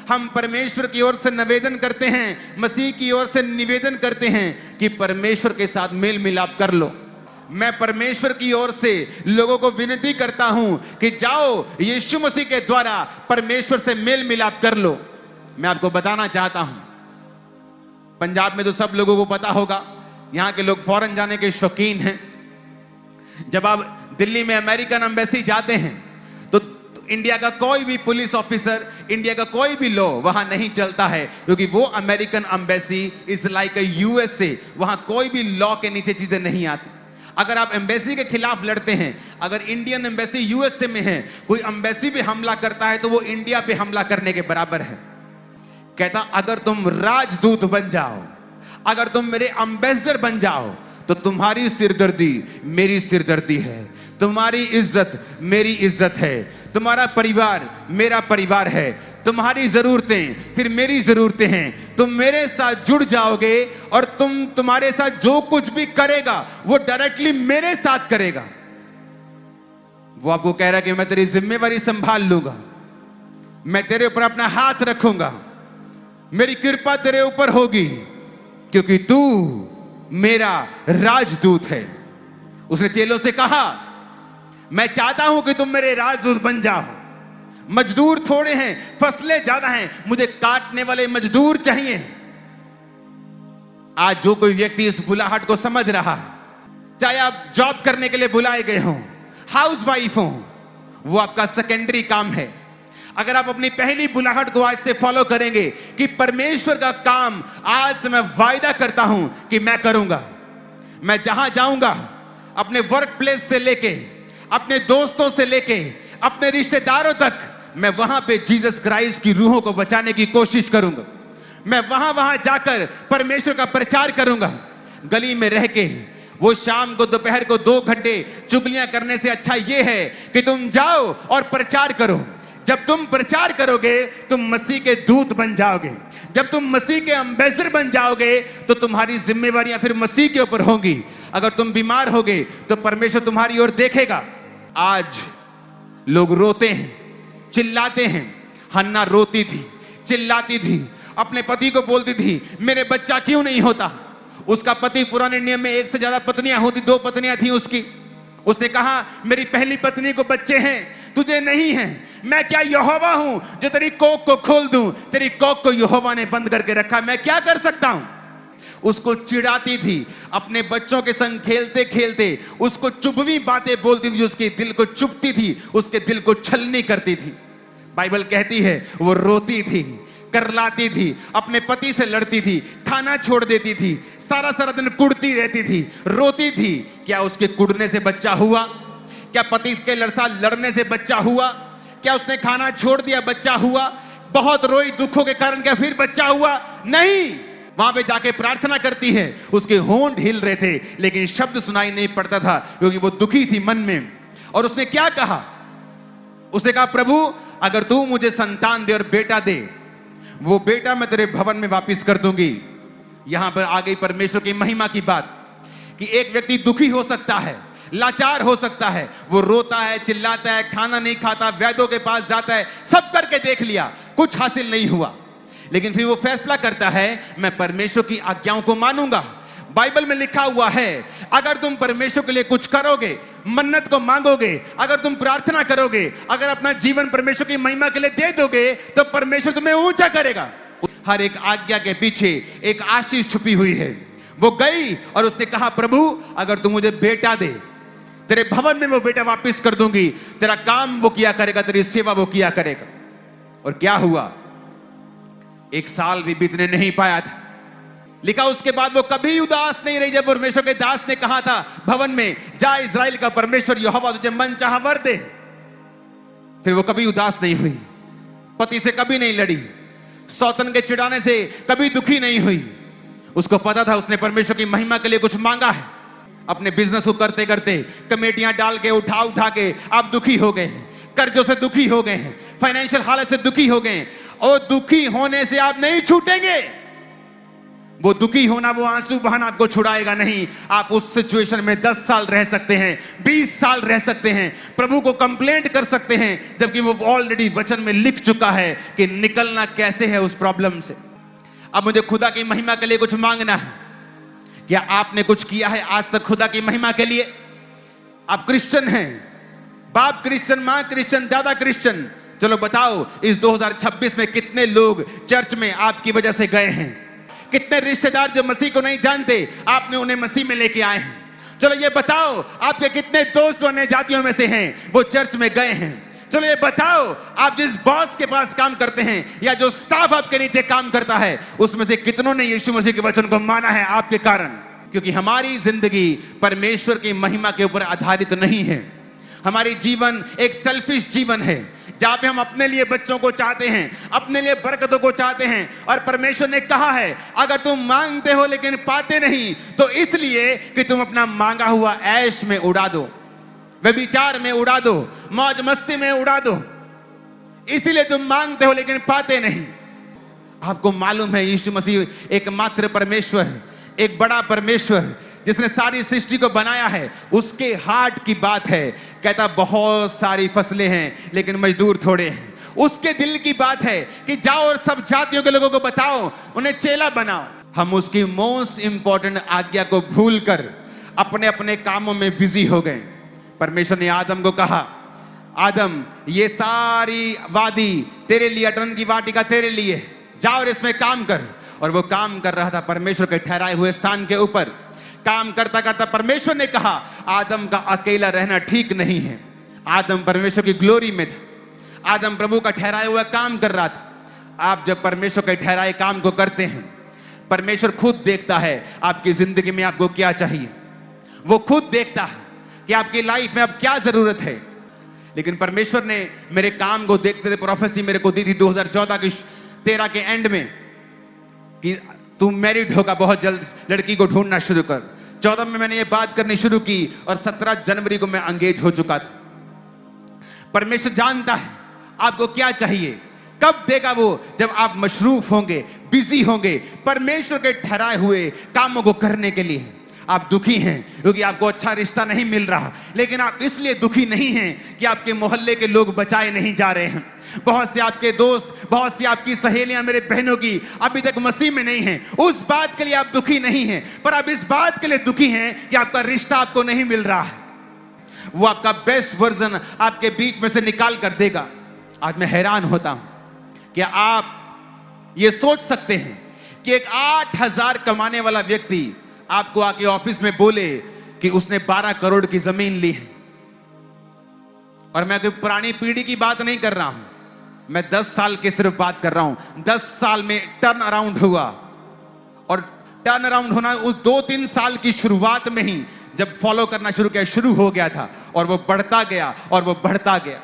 हम परमेश्वर की ओर से निवेदन करते हैं, मसीह की ओर से निवेदन करते हैं कि परमेश्वर के साथ मेल मिलाप कर लो। मैं परमेश्वर की ओर से लोगों को विनती करता हूं कि जाओ यीशु मसीह के द्वारा परमेश्वर से मेल मिलाप कर लो। मैं आपको बताना चाहता हूं, पंजाब में तो सब लोगों को पता होगा, यहां के लोग फॉरेन जाने के शौकीन हैं। जब आप दिल्ली में अमेरिकन एम्बेसी जाते हैं तो इंडिया का कोई भी पुलिस ऑफिसर, इंडिया का कोई भी लॉ वहां नहीं चलता है, क्योंकि वो American embassy is like a USA. वहां कोई भी लॉ के नीचे चीजें नहीं आती। अगर आप एम्बेसी के खिलाफ लड़ते हैं, अगर इंडियन एम्बेसी यूएसए में है, कोई एम्बेसी पे हमला करता है तो वो इंडिया पे हमला करने के बराबर है। कहता अगर तुम राजदूत बन जाओ, अगर तुम मेरे एम्बेसडर बन जाओ तो तुम्हारी सिरदर्दी मेरी सिरदर्दी है, तुम्हारी इज्जत मेरी इज्जत है, तुम्हारा परिवार मेरा परिवार है, तुम्हारी जरूरतें फिर मेरी जरूरतें हैं। तुम मेरे साथ जुड़ जाओगे और तुम्हारे साथ जो कुछ भी करेगा वो डायरेक्टली मेरे साथ करेगा। वो आपको कह रहा है कि मैं तेरी जिम्मेवारी संभाल लूंगा, मैं तेरे ऊपर अपना हाथ रखूंगा। मेरी कृपा तेरे ऊपर होगी, क्योंकि तू मेरा राजदूत है। उसने चेलों से कहा, मैं चाहता हूं कि तुम मेरे राजदूत बन जाओ। मजदूर थोड़े हैं, फसलें ज्यादा हैं, मुझे काटने वाले मजदूर चाहिए। आज जो कोई व्यक्ति इस बुलाहट को समझ रहा है, चाहे आप जॉब करने के लिए बुलाए गए हों, हाउसवाइफ हो, वो आपका सेकेंडरी काम है। अगर आप अपनी पहली बुलाहट को आज से फॉलो करेंगे कि परमेश्वर का काम आज से मैं वायदा करता हूं कि मैं करूंगा। मैं जहां जाऊंगा, अपने वर्क प्लेस से लेके, अपने दोस्तों से लेके, अपने रिश्तेदारों तक, मैं वहां पे जीसस क्राइस्ट की रूहों को बचाने की कोशिश करूंगा। मैं वहां वहां जाकर परमेश्वर का प्रचार करूंगा। गली में रह के वो शाम को दोपहर को 2 घंटे चुगलियां करने से अच्छा ये है कि तुम जाओ और प्रचार करो। जब तुम प्रचार करोगे तुम मसीह के दूत बन जाओगे। जब तुम मसीह के एम्बेसडर बन जाओगे तो तुम्हारी जिम्मेवारियां फिर मसीह के ऊपर होंगी। अगर तुम बीमार होगे तो परमेश्वर तुम्हारी ओर देखेगा। आज लोग रोते हैं, चिल्लाते हैं। हन्ना रोती थी, चिल्लाती थी, अपने पति को बोलती थी, मेरे बच्चा क्यों नहीं होता। उसका पति पुराने नियम में 1 से ज्यादा पत्नियां होती, 2 पत्नियां थी उसकी। उसने कहा, मेरी पहली पत्नी को बच्चे हैं, तुझे नहीं है। मैं क्या यहोवा हूं जो तेरी कोख को खोल दूं? तेरी कोख को यहोवा ने बंद करके रखा, मैं क्या कर सकता हूं। उसको चिढ़ाती थी, अपने बच्चों के संग खेलते खेलते उसको चुभवी बातें बोलती थी, उसके दिल को चुभती थी, उसके दिल को छलनी करती थी। बाइबल कहती है वो रोती थी, करलाती थी, अपने पति से लड़ती थी, खाना छोड़ देती थी, सारा सारा दिन कुड़ती रहती थी, रोती थी। क्या उसके कुड़ने से बच्चा हुआ? क्या पति के साथ लड़ने से बच्चा हुआ? क्या उसने खाना छोड़ दिया, बच्चा हुआ? बहुत रोई दुखों के कारण, क्या फिर बच्चा हुआ? नहीं। वहां पे जाके प्रार्थना करती है, उसके होंठ हिल रहे थे लेकिन शब्द सुनाई नहीं पड़ता था क्योंकि वो दुखी थी मन में। और उसने क्या कहा? उसने कहा, प्रभु अगर तू मुझे संतान दे और बेटा दे, वो बेटा मैं तेरे भवन में वापस कर दूंगी। यहां पर आ गई परमेश्वर की महिमा की बात कि एक व्यक्ति दुखी हो सकता है, लाचार हो सकता है, वो रोता है, चिल्लाता है, खाना नहीं खाता, वैद्यों के पास जाता है, सब करके देख लिया, कुछ हासिल नहीं हुआ, लेकिन फिर वो फैसला करता है मैं परमेश्वर की आज्ञाओं को मानूंगा। बाइबल में लिखा हुआ है अगर तुम परमेश्वर के लिए कुछ करोगे, मन्नत को मांगोगे, अगर तुम प्रार्थना करोगे, अगर अपना जीवन परमेश्वर की महिमा के लिए दे दोगे तो परमेश्वर तुम्हें ऊंचा करेगा। हर एक आज्ञा के पीछे एक आशीष छुपी हुई है। वो गई और उसने कहा, प्रभु अगर तू मुझे बेटा दे, तेरे भवन में वो बेटा वापस कर दूंगी, तेरा काम वो किया करेगा, तेरी सेवा वो किया करेगा। और क्या हुआ? 1 साल भी बीतने नहीं पाया था। लिखा उसके बाद वो कभी उदास नहीं रही। जब परमेश्वर के दास ने कहा था भवन में, जा इज़राइल का परमेश्वर यहोवा तुझे मन चाहा वर दे, फिर वो कभी उदास नहीं हुई, पति से कभी नहीं लड़ी, सौतन के चिढ़ाने से कभी दुखी नहीं हुई। उसको पता था उसने परमेश्वर की महिमा के लिए कुछ मांगा है। अपने बिजनेस को करते करते कमेटियां डाल के उठा उठा के आप दुखी हो गए हैं, कर्जों से दुखी हो गए हैं, फाइनेंशियल हालत से दुखी हो गए हैं। और दुखी होने से आप नहीं छूटेंगे। वो दुखी होना, वो आंसू बहाना आपको छुड़ाएगा नहीं। आप उस सिचुएशन में 10 साल रह सकते हैं, 20 साल रह सकते हैं, प्रभु को कंप्लेंट कर सकते हैं, जबकि वो ऑलरेडी वचन में लिख चुका है कि निकलना कैसे है उस प्रॉब्लम से। अब मुझे खुदा की महिमा के लिए कुछ मांगना है। क्या आपने कुछ किया है आज तक खुदा की महिमा के लिए? आप क्रिश्चियन हैं, बाप क्रिश्चियन, मां क्रिश्चियन, दादा क्रिश्चियन। चलो बताओ, इस 2026 में कितने लोग चर्च में आपकी वजह से गए हैं? कितने रिश्तेदार जो मसीह को नहीं जानते, आपने उन्हें मसीह में लेके आए हैं? चलो ये बताओ, आपके कितने दोस्त अन्य जातियों में से हैं वो चर्च में गए हैं? चलो ये बताओ, आप जिस बॉस के पास काम करते हैं या जो स्टाफ आपके नीचे काम करता है, उसमें से कितनों ने यीशु मसीह के वचन को माना है आपके कारण? क्योंकि हमारी जिंदगी परमेश्वर की महिमा के ऊपर आधारित नहीं है। हमारी जीवन एक सेल्फिश जीवन है, जहां पे हम अपने लिए बच्चों को चाहते हैं, अपने लिए बरकतों को चाहते हैं। और परमेश्वर ने कहा है अगर तुम मांगते हो लेकिन पाते नहीं, तो इसलिए कि तुम अपना मांगा हुआ ऐश में उड़ा दो, व्यभिचार में उड़ा दो, मौज मस्ती में उड़ा दो, इसीलिए तुम मांगते हो लेकिन पाते नहीं। आपको मालूम है यीशु मसीह एकमात्र परमेश्वर है, एक बड़ा परमेश्वर जिसने सारी सृष्टि को बनाया है। उसके हार्ट की बात है, कहता बहुत सारी फसलें हैं लेकिन मजदूर थोड़े हैं। उसके दिल की बात है कि जाओ और सब जातियों के लोगों को बताओ, उन्हें चेला बनाओ। हम उसकी मोस्ट इंपॉर्टेंट आज्ञा को भूलकर अपने अपने कामों में बिजी हो गए। परमेश्वर ने आदम को कहा, आदम ये सारी वादी तेरे लिए, अटन की वाटिका तेरे लिए, जाओ और इसमें काम कर। और वो काम कर रहा था परमेश्वर के ठहराए हुए स्थान के ऊपर। काम करता करता परमेश्वर ने कहा, आदम का अकेला रहना ठीक नहीं है। आदम परमेश्वर की ग्लोरी में था, आदम प्रभु का ठहराया हुआ काम कर रहा था। आप जब परमेश्वर के ठहराए काम को करते हैं, परमेश्वर खुद देखता है आपकी जिंदगी में आपको क्या चाहिए। वो खुद देखता है कि आपकी लाइफ में अब क्या जरूरत है। लेकिन परमेश्वर ने मेरे काम को देखते थे, प्रोफेसी मेरे को दी थी 2014 की 13 के एंड में कि तू मैरिड होगा, बहुत जल्द लड़की को ढूंढना शुरू कर। 14 में मैंने ये बात करनी शुरू की और 17 जनवरी को मैं एंगेज हो चुका था। परमेश्वर जानता है आपको क्या चाहिए। कब देगा वो? जब आप मशरूफ होंगे, बिजी होंगे परमेश्वर के ठहराए हुए कामों को करने के लिए। आप दुखी हैं क्योंकि आपको अच्छा रिश्ता नहीं मिल रहा, लेकिन आप इसलिए दुखी नहीं हैं कि आपके मोहल्ले के लोग बचाए नहीं जा रहे हैं। बहुत से आपके दोस्त, बहुत सी आपकी सहेलियां, मेरे बहनों की अभी तक मसीह में नहीं हैं। उस बात के लिए आप दुखी नहीं हैं, पर आप इस बात के लिए दुखी हैं कि आपका रिश्ता आपको नहीं मिल रहा है। वो आपका बेस्ट वर्जन आपके बीच में से निकाल कर देगा। आज मैं हैरान होता हूं कि आप ये सोच सकते हैं कि एक 8,000 कमाने वाला व्यक्ति आपको आके ऑफिस में बोले कि उसने 12 करोड़ की जमीन ली है। और मैं कोई पुरानी पीढ़ी की बात नहीं कर रहा हूं, मैं 10 साल की सिर्फ बात कर रहा हूं। 10 साल में टर्न अराउंड हुआ, और टर्न अराउंड होना उस 2-3 साल की शुरुआत में ही जब फॉलो करना शुरू किया, शुरू हो गया था, और वो बढ़ता गया और वो बढ़ता गया।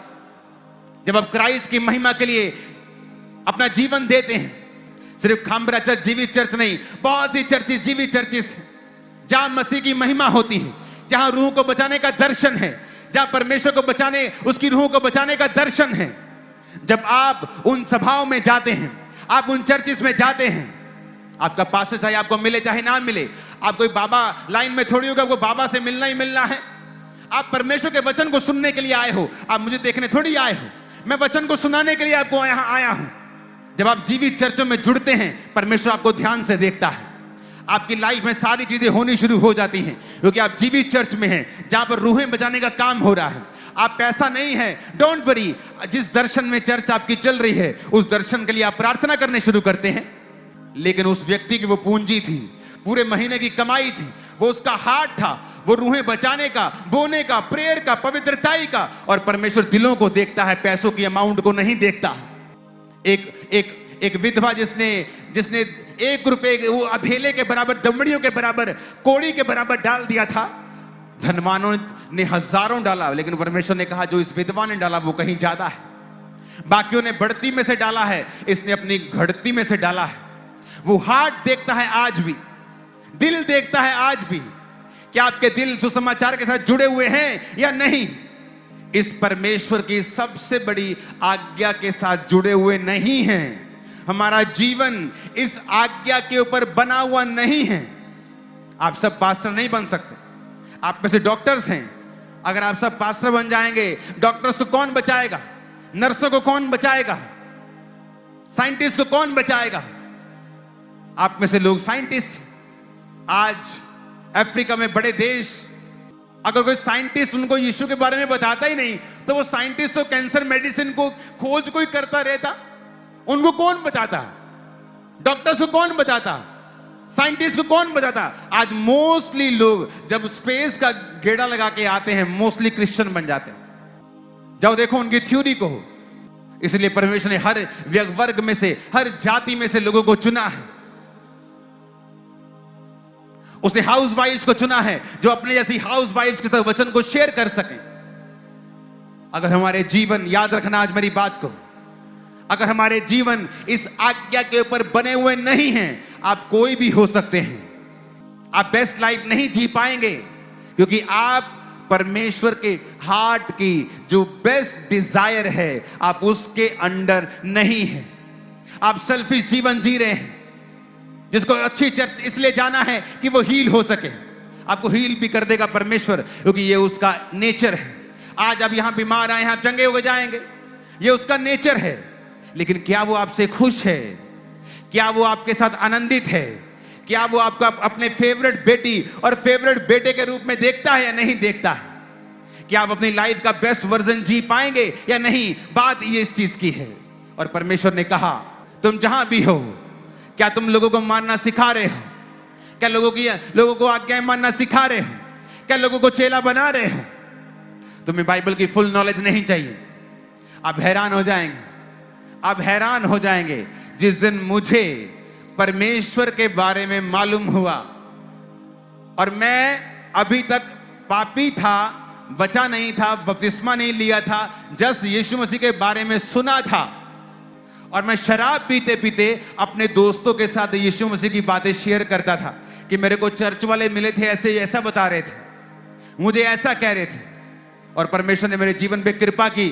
जब आप क्राइस्ट की महिमा के लिए अपना जीवन देते हैं, सिर्फ खामबरा चर्च जीवित चर्च नहीं, बहुत सी चर्चेस जीवित चर्चेस जहां मसीह की महिमा होती है, जहां रूह को बचाने का दर्शन है, जहां परमेश्वर को बचाने, उसकी रूह को बचाने का दर्शन है। जब आप उन सभाओं में जाते हैं, आप उन चर्चेस में जाते हैं, आपका पास्टर चाहे आपको मिले चाहे ना मिले, आप कोई बाबा लाइन में थोड़ी होगा, आपको बाबा से मिलना ही मिलना है। आप परमेश्वर के वचन को सुनने के लिए आए हो, आप मुझे देखने थोड़ी आए हो। मैं वचन को सुनाने के लिए आपको यहां आया हूं। जब आप जीवित चर्चों में जुड़ते हैं, परमेश्वर आपको ध्यान से देखता है। आपकी लाइफ में सारी चीजें होनी शुरू हो जाती हैं, क्योंकि आप जीवित चर्च में हैं जहां पर रूहें बचाने का काम हो रहा है। आप पैसा नहीं है, डोंट वरी। जिस दर्शन में चर्च आपकी चल रही है, उस दर्शन के लिए आप प्रार्थना करने शुरू करते हैं। लेकिन उस व्यक्ति की वो पूंजी थी, पूरे महीने की कमाई थी, वो उसका हार्ट था, वो रूहें बचाने का, बोने का, प्रेयर का, पवित्रताई का। और परमेश्वर दिलों को देखता है, पैसों की अमाउंट को नहीं देखता। एक विधवा जिसने 1 रुपए वो अधेले के बराबर, दमड़ियों के बराबर, कोड़ी के बराबर डाल दिया था। धनवानों ने हजारों डाला, लेकिन परमेश्वर ने कहा जो इस विधवा ने डाला वो कहीं ज्यादा है। बाकियों ने बढ़ती में से डाला है, इसने अपनी घटती में से डाला है। वो हार्ट देखता है आज भी, दिल देखता है आज भी, क्या आपके दिल सुसमाचार के साथ जुड़े हुए हैं या नहीं। इस परमेश्वर की सबसे बड़ी आज्ञा के साथ जुड़े हुए नहीं हैं। हमारा जीवन इस आज्ञा के ऊपर बना हुआ नहीं है। आप सब पास्टर नहीं बन सकते। आप में से डॉक्टर्स हैं, अगर आप सब पास्टर बन जाएंगे, डॉक्टर्स को कौन बचाएगा? नर्सों को कौन बचाएगा? साइंटिस्ट को कौन बचाएगा? आप में से लोग साइंटिस्ट। आज अफ्रीका में बड़े देश, अगर कोई साइंटिस्ट उनको यीशु के बारे में बताता ही नहीं, तो वो साइंटिस्ट तो कैंसर मेडिसिन को खोज कोई करता रहता, उनको कौन बताता? डॉक्टर्स को कौन बताता? साइंटिस्ट को कौन बताता? आज मोस्टली लोग जब स्पेस का गेड़ा लगा के आते हैं, मोस्टली क्रिश्चियन बन जाते हैं। जाओ देखो उनकी थ्योरी को। इसलिए परमेश्वर ने हर वर्ग में से, हर जाति में से लोगों को चुना है। उसने हाउस वाइफ्स को चुना है जो अपने जैसी हाउस वाइफ्स के साथ वचन को शेयर कर सकें। अगर हमारे जीवन, याद रखना आज मेरी बात को, अगर हमारे जीवन इस आज्ञा के ऊपर बने हुए नहीं हैं, आप कोई भी हो सकते हैं, आप बेस्ट लाइफ नहीं जी पाएंगे, क्योंकि आप परमेश्वर के हार्ट की जो बेस्ट डिजायर है, आप उसके अंडर नहीं हैं। आप सेल्फिश जीवन जी रहे हैं, जिसको अच्छी चर्च इसलिए जाना है कि वो हील हो सके। आपको हील भी कर देगा परमेश्वर, क्योंकि ये उसका नेचर है। आज आप यहां बीमार आए हैं, आप चंगे हो जाएंगे। ये उसका नेचर है। लेकिन क्या वो आपसे खुश है? क्या वो आपके साथ आनंदित है? क्या वो आपको अपने फेवरेट बेटी और फेवरेट बेटे के रूप में देखता है या नहीं देखता है? क्या आप अपनी लाइफ का बेस्ट वर्जन जी पाएंगे या नहीं? बात ये इस चीज की है। और परमेश्वर ने कहा, तुम जहां भी हो, क्या तुम लोगों को मानना सिखा रहे हो? क्या लोगों को आज्ञाएं मानना सिखा रहे हो? क्या लोगों को चेला बना रहे हो? तुम्हें बाइबल की फुल नॉलेज नहीं चाहिए। आप हैरान हो जाएंगे, आप हैरान हो जाएंगे जिस दिन मुझे परमेश्वर के बारे में मालूम हुआ। और मैं अभी तक पापी था, बचा नहीं था, बपतिस्मा नहीं लिया था, जस्ट यीशु मसीह के बारे में सुना था। और मैं शराब पीते पीते अपने दोस्तों के साथ यीशु मसीह की बातें शेयर करता था कि मेरे को चर्च वाले मिले थे, ऐसा बता रहे थे, मुझे ऐसा कह रहे थे। और परमेश्वर ने मेरे जीवन पे कृपा की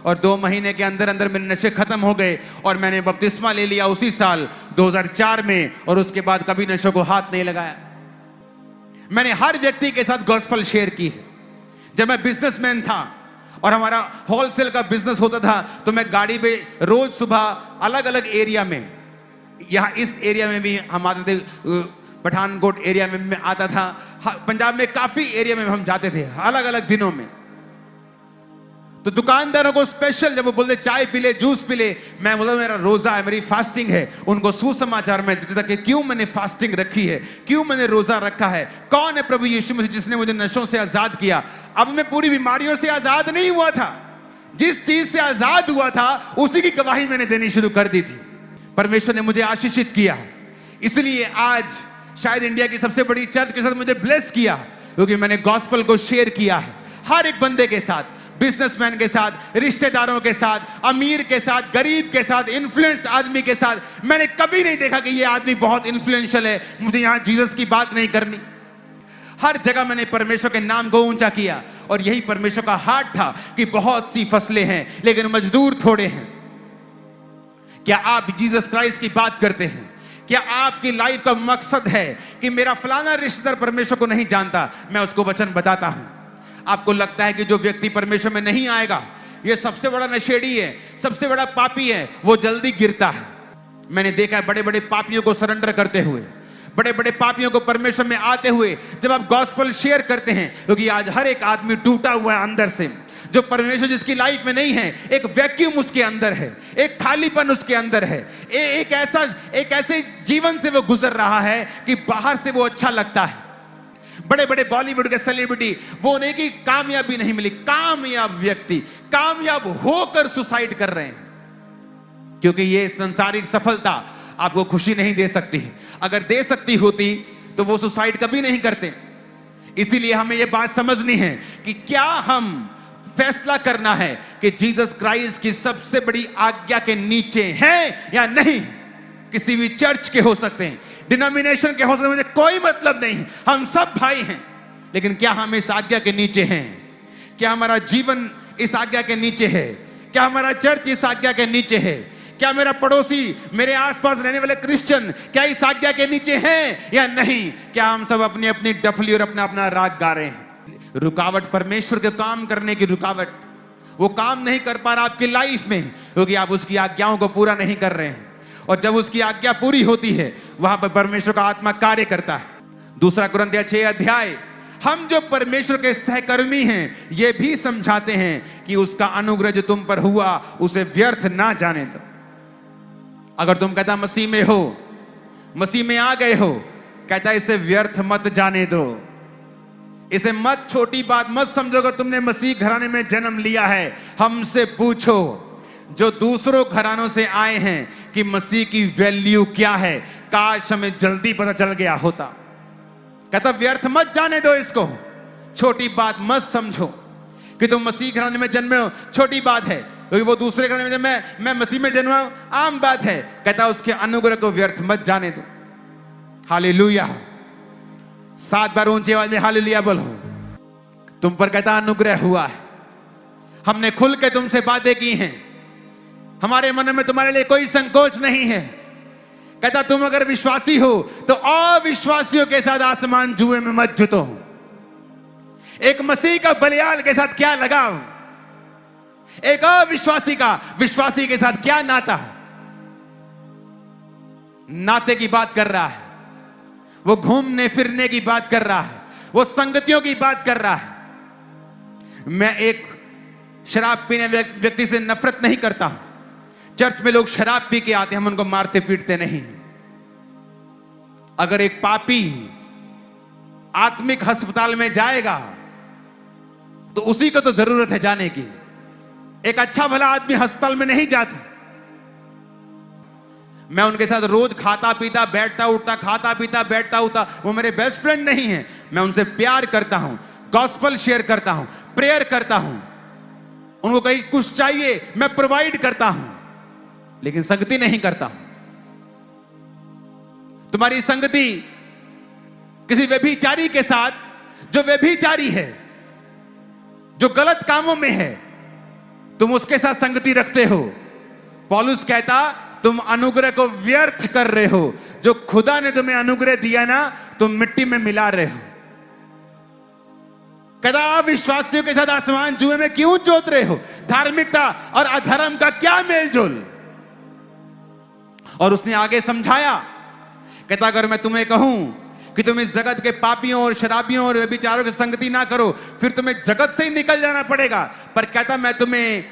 और 2 महीने के अंदर अंदर मेरे नशे खत्म हो गए और मैंने बपतिस्मा ले लिया उसी साल 2004 में। और उसके बाद कभी नशों को हाथ नहीं लगाया। मैंने हर व्यक्ति के साथ गॉस्पेल शेयर की है। जब मैं बिजनेसमैन था और हमारा होलसेल का बिजनेस होता था, तो मैं गाड़ी पे रोज सुबह अलग अलग एरिया में, यहाँ इस एरिया में भी हम आते थे, पठानकोट एरिया में मैं आता था, पंजाब में काफी एरिया में हम जाते थे अलग अलग दिनों में। तो दुकानदारों को स्पेशल जब वो बोलते चाय पी ले, जूस पी ले, मैं बोलता मेरा रोजा है, मेरी फास्टिंग है, उनको सुसमाचार में देता था कि क्यों मैंने फास्टिंग रखी है, क्यों मैंने रोजा रखा है, कौन है प्रभु यीशु मसीह जिसने मुझे नशों से आजाद किया। अब मैं पूरी बीमारियों से आजाद नहीं हुआ था, जिस चीज से आजाद हुआ था उसी की गवाही मैंने देनी शुरू कर दी थी। परमेश्वर ने मुझे आशीषित किया, इसलिए आज शायद इंडिया की सबसे बड़ी चर्च के साथ मुझे ब्लेस किया, क्योंकि मैंने गॉस्पेल को शेयर किया है हर एक बंदे के साथ, बिजनेसमैन के साथ, रिश्तेदारों के साथ, अमीर के साथ, गरीब के साथ, इन्फ्लुएंस आदमी के साथ। मैंने कभी नहीं देखा कि ये आदमी बहुत इन्फ्लुएंशियल है, मुझे यहां जीसस की बात नहीं करनी। हर जगह मैंने परमेश्वर के नाम को ऊंचा किया। और यही परमेश्वर का हार्ट था कि बहुत सी फसलें हैं लेकिन मजदूर थोड़े हैं। क्या आप जीसस क्राइस्ट की बात करते हैं? क्या आपकी लाइफ का मकसद है कि मेरा फलाना रिश्तेदार परमेश्वर को नहीं जानता, मैं उसको वचन बताता हूं? आपको लगता है कि जो व्यक्ति परमेश्वर में नहीं आएगा ये सबसे बड़ा नशेड़ी है, सबसे बड़ा पापी है, वो जल्दी गिरता है। मैंने देखा है बड़े बड़े पापियों को सरेंडर करते हुए, बड़े बड़े पापियों को परमेश्वर में आते हुए, जब आप गॉस्पेल शेयर करते हैं, क्योंकि आज हर एक आदमी टूटा हुआ है अंदर से। जो परमेश्वर जिसकी लाइफ में नहीं है, एक वैक्यूम उसके अंदर है, एक खालीपन उसके अंदर है, एक ऐसे जीवन से वो गुजर रहा है कि बाहर से वो अच्छा लगता है। बड़े बड़े बॉलीवुड के सेलिब्रिटी, वो नहीं कि कामयाबी नहीं मिली, कामयाब व्यक्ति कामयाब होकर सुसाइड कर रहे हैं, क्योंकि ये सांसारिक सफलता आपको खुशी नहीं दे सकती। अगर दे सकती होती तो वो सुसाइड कभी नहीं करते। इसीलिए हमें ये बात समझनी है कि क्या हम फैसला करना है कि जीसस क्राइस्ट की सबसे बड़ी आज्ञा के नीचे हैं या नहीं। किसी भी चर्च के हो सकते हैं, डिनोमिनेशन के हो सकते हैं, मुझे कोई मतलब नहीं, हम सब भाई हैं। लेकिन क्या हम इस आज्ञा के नीचे हैं? क्या हमारा जीवन इस आज्ञा के नीचे है? क्या हमारा चर्च इस आज्ञा के नीचे है? क्या मेरा पड़ोसी, मेरे आसपास रहने वाले क्रिश्चियन क्या इस आज्ञा के नीचे हैं या नहीं? क्या हम सब अपनी अपनी डफली और अपना अपना राग गा रहे हैं? रुकावट परमेश्वर के काम करने की रुकावट, वो काम नहीं कर पा रहा आपकी लाइफ में क्योंकि आप उसकी आज्ञाओं को पूरा नहीं कर रहे हैं। और जब उसकी आज्ञा पूरी होती है, वहां पर परमेश्वर का आत्मा कार्य करता है। 2 कुरिन्थियों 6 अध्याय, हम जो परमेश्वर के सहकर्मी हैं ये भी समझाते हैं कि उसका अनुग्रह जो तुम पर हुआ उसे व्यर्थ ना जाने दो। अगर तुम कहता मसीह में हो, मसीह में आ गए हो, कहता इसे व्यर्थ मत जाने दो, इसे मत छोटी बात मत समझो। अगर तुमने मसीह घराने में जन्म लिया है, हमसे पूछो जो दूसरों घरानों से आए हैं कि मसीह की वैल्यू क्या है। काश हमें जल्दी पता चल गया होता। कहता व्यर्थ मत जाने दो, इसको छोटी बात मत समझो कि तुम मसीह घराने में जन्मे हो, छोटी बात है, क्योंकि वो दूसरे घराने में जब मैं मसीह में जन्मा हूं, आम बात है। कहता उसके अनुग्रह को व्यर्थ मत जाने दो। हालेलुया, 7 बार ऊंची आवाज में हालेलुया बोलो। तुम पर कहता अनुग्रह हुआ है, हमने खुल के तुमसे बातें की हैं, हमारे मन में तुम्हारे लिए कोई संकोच नहीं है। कहता तुम अगर विश्वासी हो तो अविश्वासियों के साथ आसमान जुए में मत जुतो। एक मसीह का बलियाल के साथ क्या लगाव, एक अविश्वासी का विश्वासी के साथ क्या नाता है? नाते की बात कर रहा है, वो घूमने फिरने की बात कर रहा है, वो संगतियों की बात कर रहा है। मैं एक शराब पीने व्यक्ति से नफरत नहीं करता हूं। चर्च में लोग शराब पी के आते हैं, हम उनको मारते पीटते नहीं। अगर एक पापी आत्मिक अस्पताल में जाएगा तो उसी को तो जरूरत है जाने की। एक अच्छा भला आदमी अस्पताल में नहीं जाता। मैं उनके साथ रोज खाता पीता बैठता उठता, खाता पीता बैठता उठता, वो मेरे बेस्ट फ्रेंड नहीं है। मैं उनसे प्यार करता हूं, गॉस्पेल शेयर करता हूं, प्रेयर करता हूं, उनको कहीं कुछ चाहिए मैं प्रोवाइड करता हूं, लेकिन संगति नहीं करता। तुम्हारी संगति किसी व्यभिचारी के साथ, जो व्यभिचारी है, जो गलत कामों में है, तुम उसके साथ संगति रखते हो। पौलुस कहता तुम अनुग्रह को व्यर्थ कर रहे हो। जो खुदा ने तुम्हें अनुग्रह दिया ना, तुम मिट्टी में मिला रहे हो। कहता अविश्वासियों के साथ आसमान जुए में क्यों जोत रहे हो? धार्मिकता और अधर्म का क्या मेलजोल? और उसने आगे समझाया, कहता अगर मैं तुम्हें कहूं कि तुम इस जगत के पापियों और शराबियों और व्यभिचारों की संगति ना करो, फिर तुम्हें जगत से ही निकल जाना पड़ेगा। पर कहता मैं तुम्हें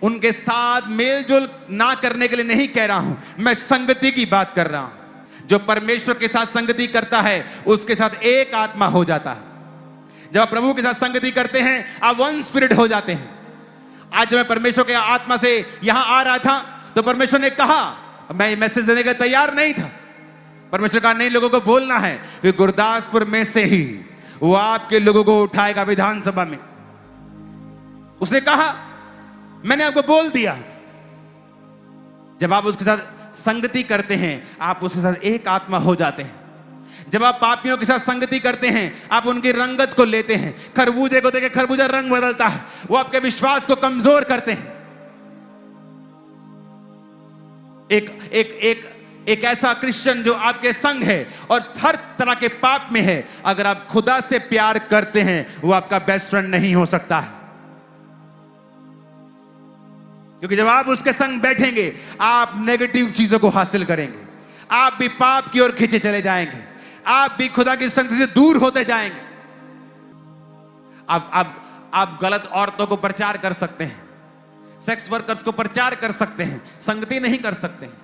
उनके साथ मेलजोल ना करने के लिए नहीं कह रहा हूं, मैं संगति की बात कर रहा हूं। जो परमेश्वर के साथ संगति करता है उसके साथ एक आत्मा हो जाता है। जब आप प्रभु के साथ संगति करते हैं आप वन स्पिरिट हो जाते हैं। आज जब मैं परमेश्वर के आत्मा से यहां आ रहा था तो परमेश्वर ने कहा, मैं मैसेज देने का तैयार नहीं था। परमेश्वर कहा नहीं, लोगों को बोलना है कि गुरदासपुर में से ही वो आपके लोगों को उठाएगा विधानसभा में। उसने कहा मैंने आपको बोल दिया। जब आप उसके साथ संगति करते हैं आप उसके साथ एक आत्मा हो जाते हैं। जब आप पापियों के साथ संगति करते हैं आप उनकी रंगत को लेते हैं। खरबूजे को देखे खरबूजा रंग बदलता है, वो आपके विश्वास को कमजोर करते हैं। एक ऐसा क्रिश्चियन जो आपके संग है और हर तरह के पाप में है, अगर आप खुदा से प्यार करते हैं वो आपका बेस्ट फ्रेंड नहीं हो सकता है। क्योंकि जब आप उसके संग बैठेंगे आप नेगेटिव चीजों को हासिल करेंगे, आप भी पाप की ओर खींचे चले जाएंगे, आप भी खुदा की संगति से दूर होते जाएंगे। आप गलत औरतों को प्रचार कर सकते हैं, सेक्स वर्कर्स को प्रचार कर सकते हैं, संगति नहीं कर सकते हैं।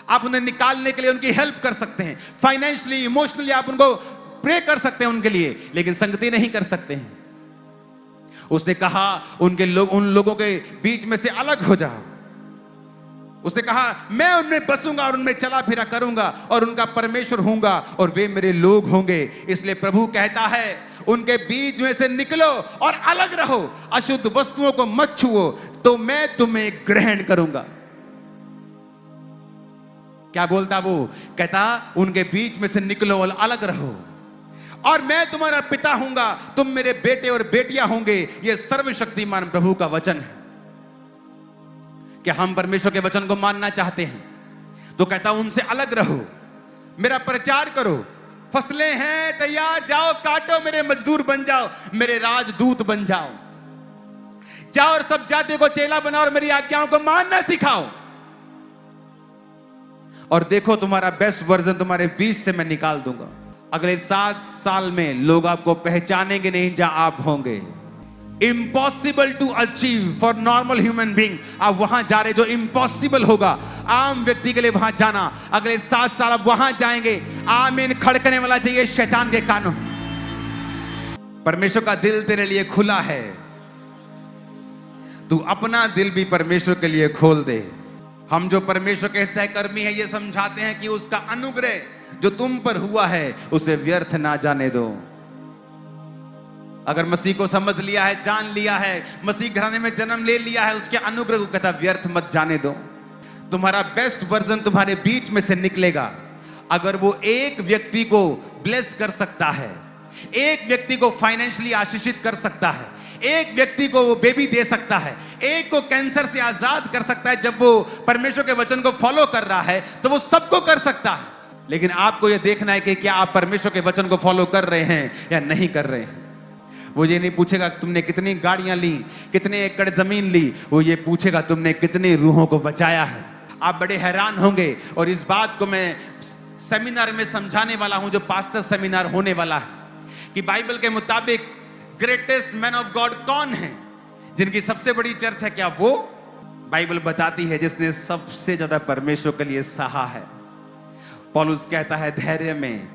आप उन्हें निकालने के लिए उनकी हेल्प कर सकते हैं, फाइनेंशियली इमोशनली आप उनको प्रे कर सकते हैं उनके लिए, लेकिन संगति नहीं कर सकते हैं। उसने कहा उन लोगों के बीच में से अलग हो जाओ। उसने कहा मैं उनमें बसूंगा और उनमें चला फिरा करूंगा और उनका परमेश्वर होऊंगा और वे मेरे लोग होंगे। इसलिए प्रभु कहता है उनके बीच में से निकलो और अलग रहो, अशुद्ध वस्तुओं को मत छुओ तो मैं तुम्हें ग्रहण करूंगा। क्या बोलता वो? कहता उनके बीच में से निकलो और अलग रहो और मैं तुम्हारा पिता हूंगा, तुम मेरे बेटे और बेटियां होंगे। यह सर्वशक्तिमान प्रभु का वचन है। कि हम परमेश्वर के वचन को मानना चाहते हैं तो कहता उनसे अलग रहो, मेरा प्रचार करो। फसलें हैं तैयार, जाओ काटो, मेरे मजदूर बन जाओ, मेरे राजदूत बन जाओ। जाओ और सब जातियों को चेला बनाओ और मेरी आज्ञाओं को मानना सिखाओ। और देखो तुम्हारा बेस्ट वर्जन तुम्हारे बीच से मैं निकाल दूंगा। अगले 7 साल में लोग आपको पहचानेंगे नहीं जहां आप होंगे। Impossible to achieve for normal human being. आप वहां जा रहे जो इम्पॉसिबल होगा आम व्यक्ति के लिए वहां जाना। अगले 7 साल आप वहां जाएंगे, आमीन खड़कने वाला चाहिए शैतान के कानों। परमेश्वर का दिल तेरे लिए खुला है, तू अपना दिल भी परमेश्वर के लिए खोल दे। हम जो परमेश्वर के सहकर्मी हैं ये समझाते हैं कि उसका अनुग्रह जो तुम पर हुआ है उसे व्यर्थ ना जाने दो। अगर मसीह को समझ लिया है, जान लिया है, मसीह घराने में जन्म ले लिया है, उसके अनुग्रह को कहता व्यर्थ मत जाने दो। तुम्हारा बेस्ट वर्जन तुम्हारे बीच में से निकलेगा। अगर वो एक व्यक्ति को ब्लेस कर सकता है, एक व्यक्ति को फाइनेंशियली आशीषित कर सकता है, एक व्यक्ति को वो बेबी दे सकता है, एक को कैंसर से आजाद कर सकता है, जब वो परमेश्वर के वचन को फॉलो कर रहा है तो वो सबको कर सकता है। लेकिन आपको यह देखना है कि क्या आप परमेश्वर के वचन को फॉलो कर रहे हैं या नहीं कर रहे हैं। वो ये नहीं पूछेगा तुमने कितनी गाड़ियां ली, कितने एकड़ जमीन ली, वो ये पूछेगा तुमने कितनी रूहों को बचाया है। आप बड़े हैरान होंगे, और इस बात को मैं सेमिनार में समझाने वाला हूं, जो पास्टर सेमिनार होने वाला है, कि बाइबल के मुताबिक ग्रेटेस्ट मैन ऑफ गॉड कौन है, जिनकी सबसे बड़ी चर्च है। क्या वो? बाइबल बताती है जिसने सबसे ज्यादा परमेश्वर के लिए सहा है। पौलुस कहता है धैर्य में,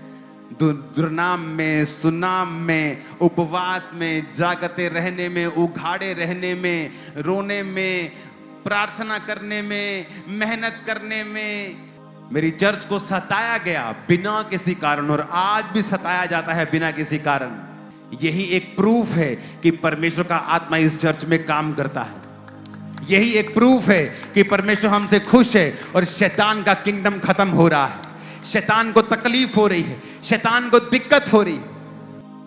दुर्नाम में, सुनाम में, उपवास में, जागते रहने में, उघाड़े रहने में, रोने में, प्रार्थना करने में, मेहनत करने में मेरी चर्च को सताया गया बिना किसी कारण, और आज भी सताया जाता है बिना किसी कारण। यही एक प्रूफ है कि परमेश्वर का आत्मा इस चर्च में काम करता है। यही एक प्रूफ है कि परमेश्वर हमसे खुश है और शैतान का किंगडम खत्म हो रहा है। शैतान को तकलीफ हो रही है, शैतान को दिक्कत हो रही है।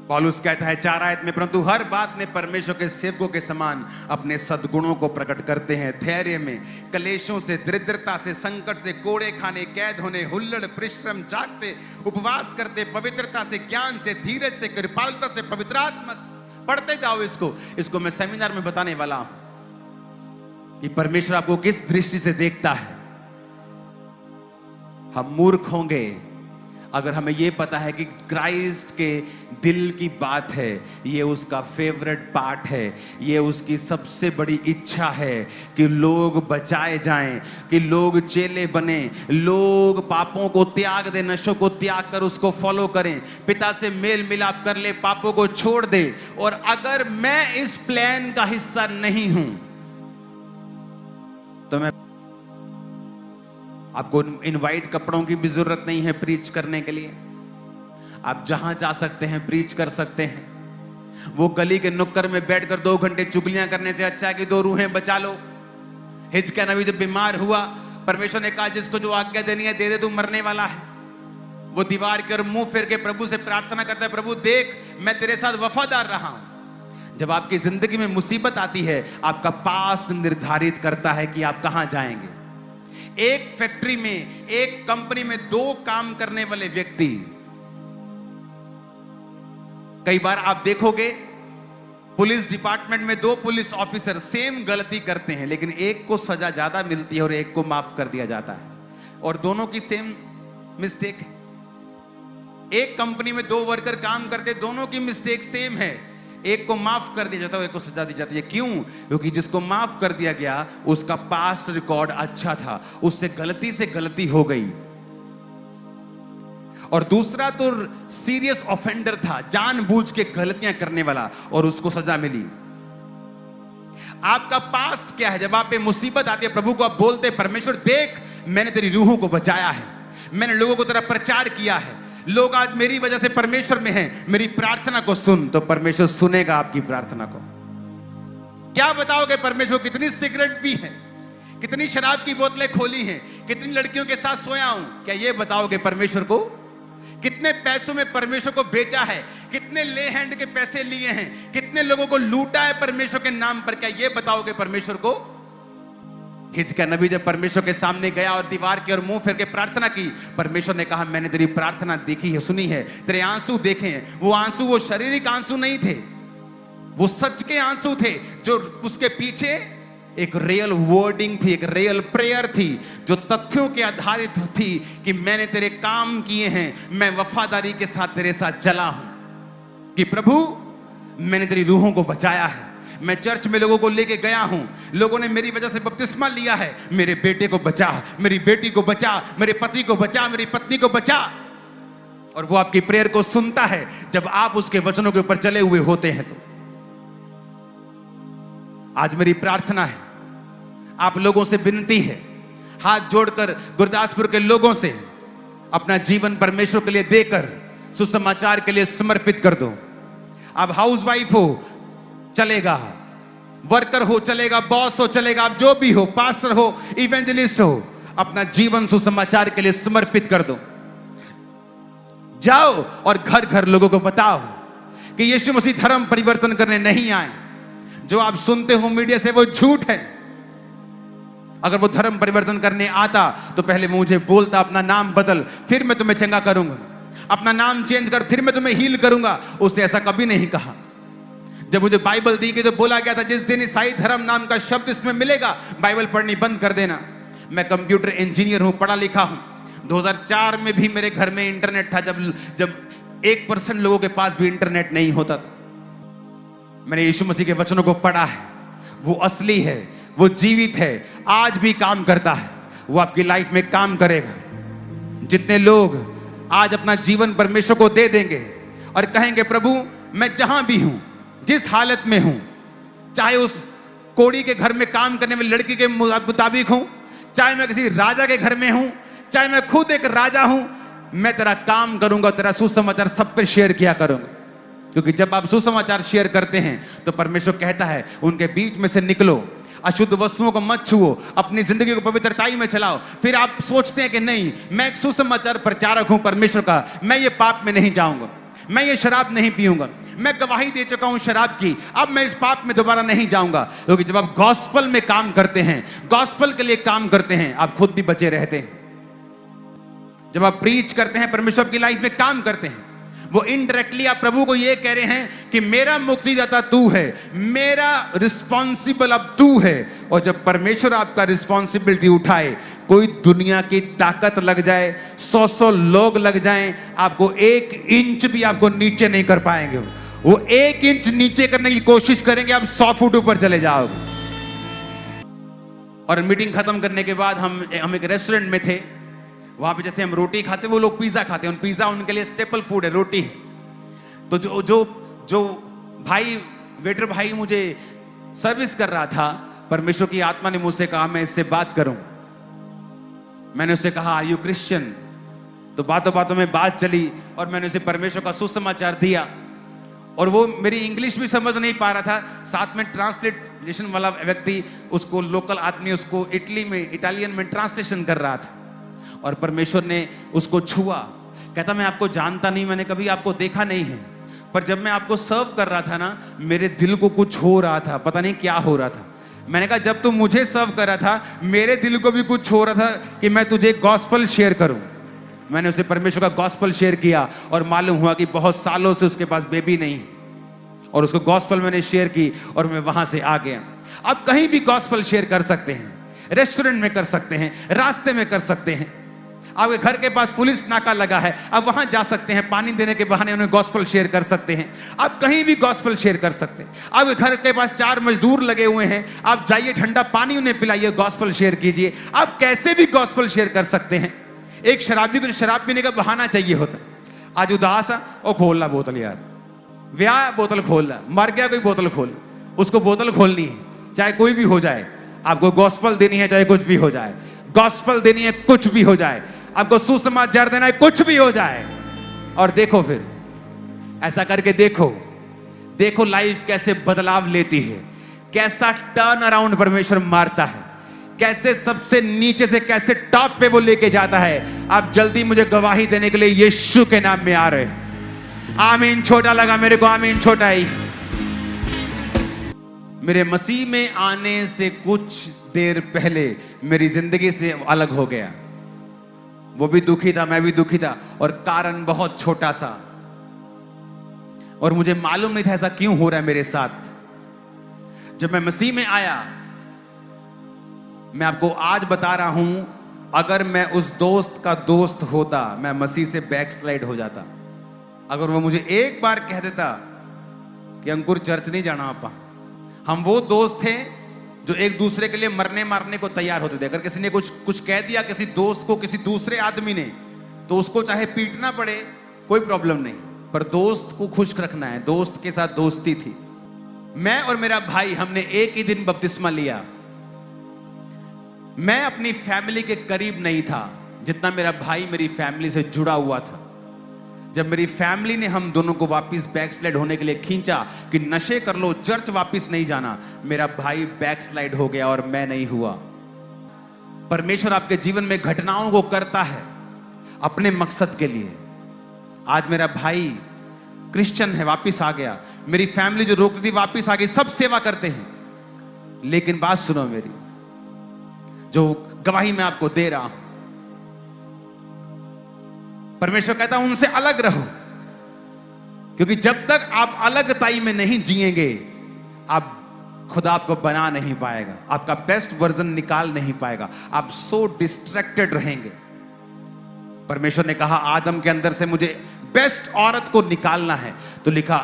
पौलुस कहता है 4 आयत में, परंतु हर बात में परमेश्वर के सेवकों के समान अपने सद्गुणों को प्रकट करते हैं। धैर्य में, कलेशों से, दरिद्रता से, संकट से, कोड़े खाने, कैद होने, हुल्लड़, परिश्रम, जागते, उपवास करते, पवित्रता से, ज्ञान से, धीरज से, कृपालुता से, पवित्र आत्मा से। पढ़ते जाओ इसको मैं सेमिनार में बताने वाला हूं कि परमेश्वर आपको किस दृष्टि से देखता है। हम मूर्ख होंगे अगर हमें यह पता है कि क्राइस्ट के दिल की बात है, ये उसका फेवरेट पार्ट है, ये उसकी सबसे बड़ी इच्छा है कि लोग बचाए जाएं, कि लोग चेले बने, लोग पापों को त्याग दे, नशों को त्याग कर उसको फॉलो करें, पिता से मेल मिलाप कर ले, पापों को छोड़ दे। और अगर मैं इस प्लान का हिस्सा नहीं हूं तो मैं आपको इनवाइट कपड़ों की भी जरूरत नहीं है प्रीच करने के लिए। आप जहां जा सकते हैं प्रीच कर सकते हैं। वो गली के नुक्कड़ में बैठकर 2 घंटे चुगलियां करने से अच्छा है कि 2 रूहें बचा लो। हिजकिय्याह नबी जब बीमार हुआ, परमेश्वर ने कहा जिसको जो आज्ञा देनी है दे दे, तू मरने वाला है। वो दीवार के ओर मुंह फेर के प्रभु से प्रार्थना करता है, प्रभु देख मैं तेरे साथ वफादार रहा हूं। जब आपकी जिंदगी में मुसीबत आती है, आपका पास्ट निर्धारित करता है कि आप कहां जाएंगे। एक फैक्ट्री में, एक कंपनी में 2 काम करने वाले व्यक्ति, कई बार आप देखोगे पुलिस डिपार्टमेंट में 2 पुलिस ऑफिसर सेम गलती करते हैं, लेकिन एक को सजा ज्यादा मिलती है और एक को माफ कर दिया जाता है, और दोनों की सेम मिस्टेक है। एक कंपनी में 2 वर्कर काम करते, दोनों की मिस्टेक सेम है, एक को माफ कर दिया जाता है, एक को सजा दी जाती है। क्यों? क्योंकि जिसको माफ कर दिया गया उसका पास्ट रिकॉर्ड अच्छा था, उससे गलती से गलती हो गई। और दूसरा तो सीरियस ऑफेंडर था, जानबूझ के गलतियां करने वाला, और उसको सजा मिली। आपका पास्ट क्या है? जब आप पे मुसीबत आती है, प्रभु को आप बोलते हैं परमेश्वर देख मैंने तेरी रूहों को बचाया है, मैंने लोगों को तेरा प्रचार किया है, लोग आज मेरी वजह से परमेश्वर में हैं, मेरी प्रार्थना को सुन। तो परमेश्वर सुनेगा आपकी प्रार्थना को। क्या बताओगे परमेश्वर? कितनी सिगरेट पी है, कितनी शराब की बोतलें खोली हैं, कितनी लड़कियों के साथ सोया हूं, क्या ये बताओगे परमेश्वर को? कितने पैसों में परमेश्वर को बेचा है, कितने ले हैंड के पैसे लिए हैं, कितने लोगों को लूटा है परमेश्वर के नाम पर, क्या ये बताओगे परमेश्वर को? हिजकिय्याह नबी जब परमेश्वर के सामने गया और दीवार की ओर मुंह फेर के प्रार्थना की, परमेश्वर ने कहा मैंने तेरी प्रार्थना देखी है, सुनी है, तेरे आंसू देखे हैं। वो आंसू वो शारीरिक आंसू नहीं थे, वो सच के आंसू थे, जो उसके पीछे एक रियल वर्डिंग थी, एक रियल प्रेयर थी, जो तथ्यों के आधारित थी कि मैंने तेरे काम किए हैं, मैं वफादारी के साथ तेरे साथ चला हूं, कि प्रभु मैंने तेरी रूहों को बचाया है, मैं चर्च में लोगों को लेके गया हूं, लोगों ने मेरी वजह से बपतिस्मा लिया है, मेरे बेटे को बचा, मेरी बेटी को बचा, मेरे पति को बचा, मेरी पत्नी को बचा। और वो आपकी प्रेयर को सुनता है जब आप उसके वचनों के ऊपर चले हुए होते हैं। तो आज मेरी प्रार्थना है, आप लोगों से विनती है, हाथ जोड़कर गुरदासपुर के लोगों से अपना जीवन परमेश्वर के लिए देकर सुसमाचार के लिए समर्पित कर दो। आप हाउसवाइफ हो चलेगा, वर्कर हो चलेगा, बॉस हो चलेगा, आप जो भी हो, पास्टर हो, इवेंजलिस्ट हो, अपना जीवन सुसमाचार के लिए समर्पित कर दो। जाओ और घर घर लोगों को बताओ कि यीशु मसीह धर्म परिवर्तन करने नहीं आए। जो आप सुनते हो मीडिया से वो झूठ है। अगर वो धर्म परिवर्तन करने आता तो पहले मुझे बोलता अपना नाम बदल, फिर मैं तुम्हें चंगा करूंगा, अपना नाम चेंज कर, फिर मैं तुम्हें हील करूंगा। उसने ऐसा कभी नहीं कहा। जब मुझे बाइबल दी गई तो बोला गया था जिस दिन ईसाई धर्म नाम का शब्द इसमें मिलेगा बाइबल पढ़नी बंद कर देना। मैं कंप्यूटर इंजीनियर हूं, पढ़ा लिखा हूं। 2004 में भी मेरे घर में इंटरनेट था, जब 1% लोगों के पास भी इंटरनेट नहीं होता था। मैंने यीशु मसीह के वचनों को पढ़ा है, वो असली है, वो जीवित है, आज भी काम करता है, वो आपकी लाइफ में काम करेगा। जितने लोग आज अपना जीवन परमेश्वर को दे देंगे और कहेंगे प्रभु मैं जहां भी हूं, जिस हालत में हूं, चाहे उस कोड़ी के घर में काम करने वाली लड़की के मुताबिक हूं, चाहे मैं किसी राजा के घर में हूं, चाहे मैं खुद एक राजा हूं, मैं तेरा काम करूंगा, तेरा सुसमाचार सब पे शेयर किया करूंगा। क्योंकि जब आप सुसमाचार शेयर करते हैं तो परमेश्वर कहता है उनके बीच में से निकलो, अशुद्ध वस्तुओं को मत छुओ, अपनी जिंदगी को पवित्रताई में चलाओ। फिर आप सोचते हैं कि नहीं, मैं एक सुसमाचार प्रचारक हूं परमेश्वर का, मैं ये पाप में नहीं जाऊंगा, मैं ये शराब नहीं पीऊंगा, मैं गवाही दे चुका हूं शराब की, अब मैं इस पाप में दोबारा नहीं जाऊंगा। क्योंकि जब आप गॉस्पल में काम करते हैं, गॉस्पल के लिए काम करते हैं, आप खुद भी बचे रहते हैं। जब आप प्रीच करते हैं, परमेश्वर की लाइफ में काम करते हैं, वो इनडायरेक्टली आप प्रभु को ये कह रहे हैं कि मेरा मुक्तिदाता तू है, मेरा रिस्पॉन्सिबल अब तू है। और जब परमेश्वर आपका रिस्पॉन्सिबिलिटी उठाए, कोई दुनिया की ताकत लग जाए, 100 लोग लग जाएं, आपको 1 इंच भी आपको नीचे नहीं कर पाएंगे। वो 1 इंच नीचे करने की कोशिश करेंगे, आप 100 फुट ऊपर चले जाओगे। और मीटिंग खत्म करने के बाद हम एक रेस्टोरेंट में थे, वहां पे जैसे हम रोटी खाते, वो लोग पिज्जा खाते हैं, पिज्जा उनके लिए स्टेपल फूड है, रोटी। तो जो भाई, वेटर भाई मुझे सर्विस कर रहा था, परमेश्वर की आत्मा ने मुझसे कहा मैं इससे बात करूं। मैंने उससे कहा आर यू क्रिश्चियन? तो बातों बातों में बात चली और मैंने उसे परमेश्वर का सुसमाचार दिया। और वो मेरी इंग्लिश भी समझ नहीं पा रहा था, साथ में ट्रांसलेशन वाला व्यक्ति, उसको लोकल आदमी उसको इटालियन में ट्रांसलेशन कर रहा था। और परमेश्वर ने उसको छुआ, कहता मैं आपको जानता नहीं, मैंने कभी आपको देखा नहीं है, पर जब मैं आपको सर्व कर रहा था ना, मेरे दिल को कुछ हो रहा था, पता नहीं क्या हो रहा था। मैंने कहा जब तू मुझे सर्व कर रहा था, मेरे दिल को भी कुछ हो रहा था कि मैं तुझे गॉस्पल शेयर करूं। मैंने उसे परमेश्वर का गॉस्पल शेयर किया और मालूम हुआ कि बहुत सालों से उसके पास बेबी नहीं, और उसको गॉस्पल मैंने शेयर की और मैं वहां से आ गया। आप कहीं भी गॉस्पल शेयर कर सकते हैं, रेस्टोरेंट में कर सकते हैं, रास्ते में कर सकते हैं, आपके घर के पास पुलिस नाका लगा है, आप वहां जा सकते हैं, पानी देने के बहाने उन्हें गॉस्पल शेयर कर सकते हैं। आप कहीं भी गॉस्पल शेयर कर सकते हैं। आपके घर के पास 4 मजदूर लगे हुए हैं, आप जाइए, ठंडा पानी उन्हें पिलाइए, गॉस्पल शेयर कीजिए। आप कैसे भी गॉस्पल शेयर कर सकते हैं। एक शराबी को शराब पीने का बहाना चाहिए होता, आज उदास है, ओ खोल ला बोतल यार, ब्याह बोतल खोल ला, मर गया कोई बोतल खोल, उसको बोतल खोलनी है, चाहे कोई भी हो जाए। आपको गॉस्पल देनी है, चाहे कुछ भी हो जाए, गॉस्पल देनी है, कुछ भी हो जाए, आपको सुसमाचार देना है, कुछ भी हो जाए। और देखो, फिर ऐसा करके देखो लाइफ कैसे बदलाव लेती है, कैसा टर्न अराउंड परमेश्वर मारता है, कैसे सबसे नीचे से कैसे टॉप पे वो लेके जाता है। आप जल्दी मुझे गवाही देने के लिए यीशु के नाम में आ रहे हैं। आमीन छोटा लगा मेरे को, आमीन छोटा ही। मेरे मसीह में आने से कुछ देर पहले मेरी जिंदगी से अलग हो गया। वो भी दुखी था, मैं भी दुखी था, और कारण बहुत छोटा सा, और मुझे मालूम नहीं था ऐसा क्यों हो रहा है मेरे साथ। जब मैं मसीह में आया, मैं आपको आज बता रहा हूं, अगर मैं उस दोस्त का दोस्त होता, मैं मसीह से बैकस्लाइड हो जाता। अगर वो मुझे एक बार कह देता कि अंकुर चर्च नहीं जाना आपा। हम वो दोस्त थे जो एक दूसरे के लिए मरने मारने को तैयार होते थे। अगर किसी ने कुछ कह दिया किसी दोस्त को, किसी दूसरे आदमी ने, तो उसको चाहे पीटना पड़े, कोई प्रॉब्लम नहीं, पर दोस्त को खुश रखना है। दोस्त के साथ दोस्ती थी। मैं और मेरा भाई, हमने एक ही दिन बपतिस्मा लिया। मैं अपनी फैमिली के करीब नहीं था जितना मेरा भाई मेरी फैमिली से जुड़ा हुआ था। जब मेरी फैमिली ने हम दोनों को वापस बैकस्लाइड होने के लिए खींचा कि नशे कर लो, चर्च वापस नहीं जाना, मेरा भाई बैकस्लाइड हो गया और मैं नहीं हुआ। परमेश्वर आपके जीवन में घटनाओं को करता है अपने मकसद के लिए। आज मेरा भाई क्रिश्चियन है, वापस आ गया। मेरी फैमिली जो रोकती थी वापस आ गई, सब सेवा करते हैं। लेकिन बात सुनो मेरी, जो गवाही मैं आपको दे रहा हूं, परमेश्वर कहता है उनसे अलग रहो। क्योंकि जब तक आप अलगताई में नहीं जिएंगे, आप खुदा आपको बना नहीं पाएगा, आपका बेस्ट वर्जन निकाल नहीं पाएगा, आप सो डिस्ट्रैक्टेड रहेंगे। परमेश्वर ने कहा आदम के अंदर से मुझे बेस्ट औरत को निकालना है, तो लिखा,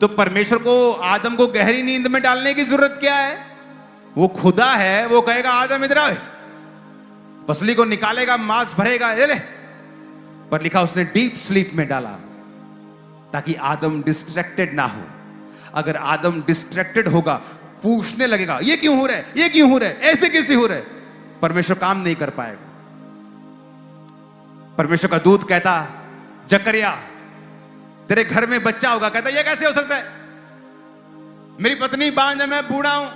तो परमेश्वर को आदम को गहरी नींद में डालने की जरूरत क्या है? वो खुदा है, वो कहेगा आदम इधर आ, पसली को निकालेगा, मांस भरेगा, ये ले। पर लिखा उसने डीप स्लीप में डाला ताकि आदम डिस्ट्रैक्टेड ना हो। अगर आदम डिस्ट्रैक्टेड होगा, पूछने लगेगा ये क्यों हो रहा है, ये क्यों हो रहा है, ऐसे कैसे हो रहा है, परमेश्वर काम नहीं कर पाएगा। परमेश्वर का दूत कहता, जकरिया तेरे घर में बच्चा होगा। कहता ये कैसे हो सकता है, मेरी पत्नी बांझ है, मैं बूढ़ा हूं।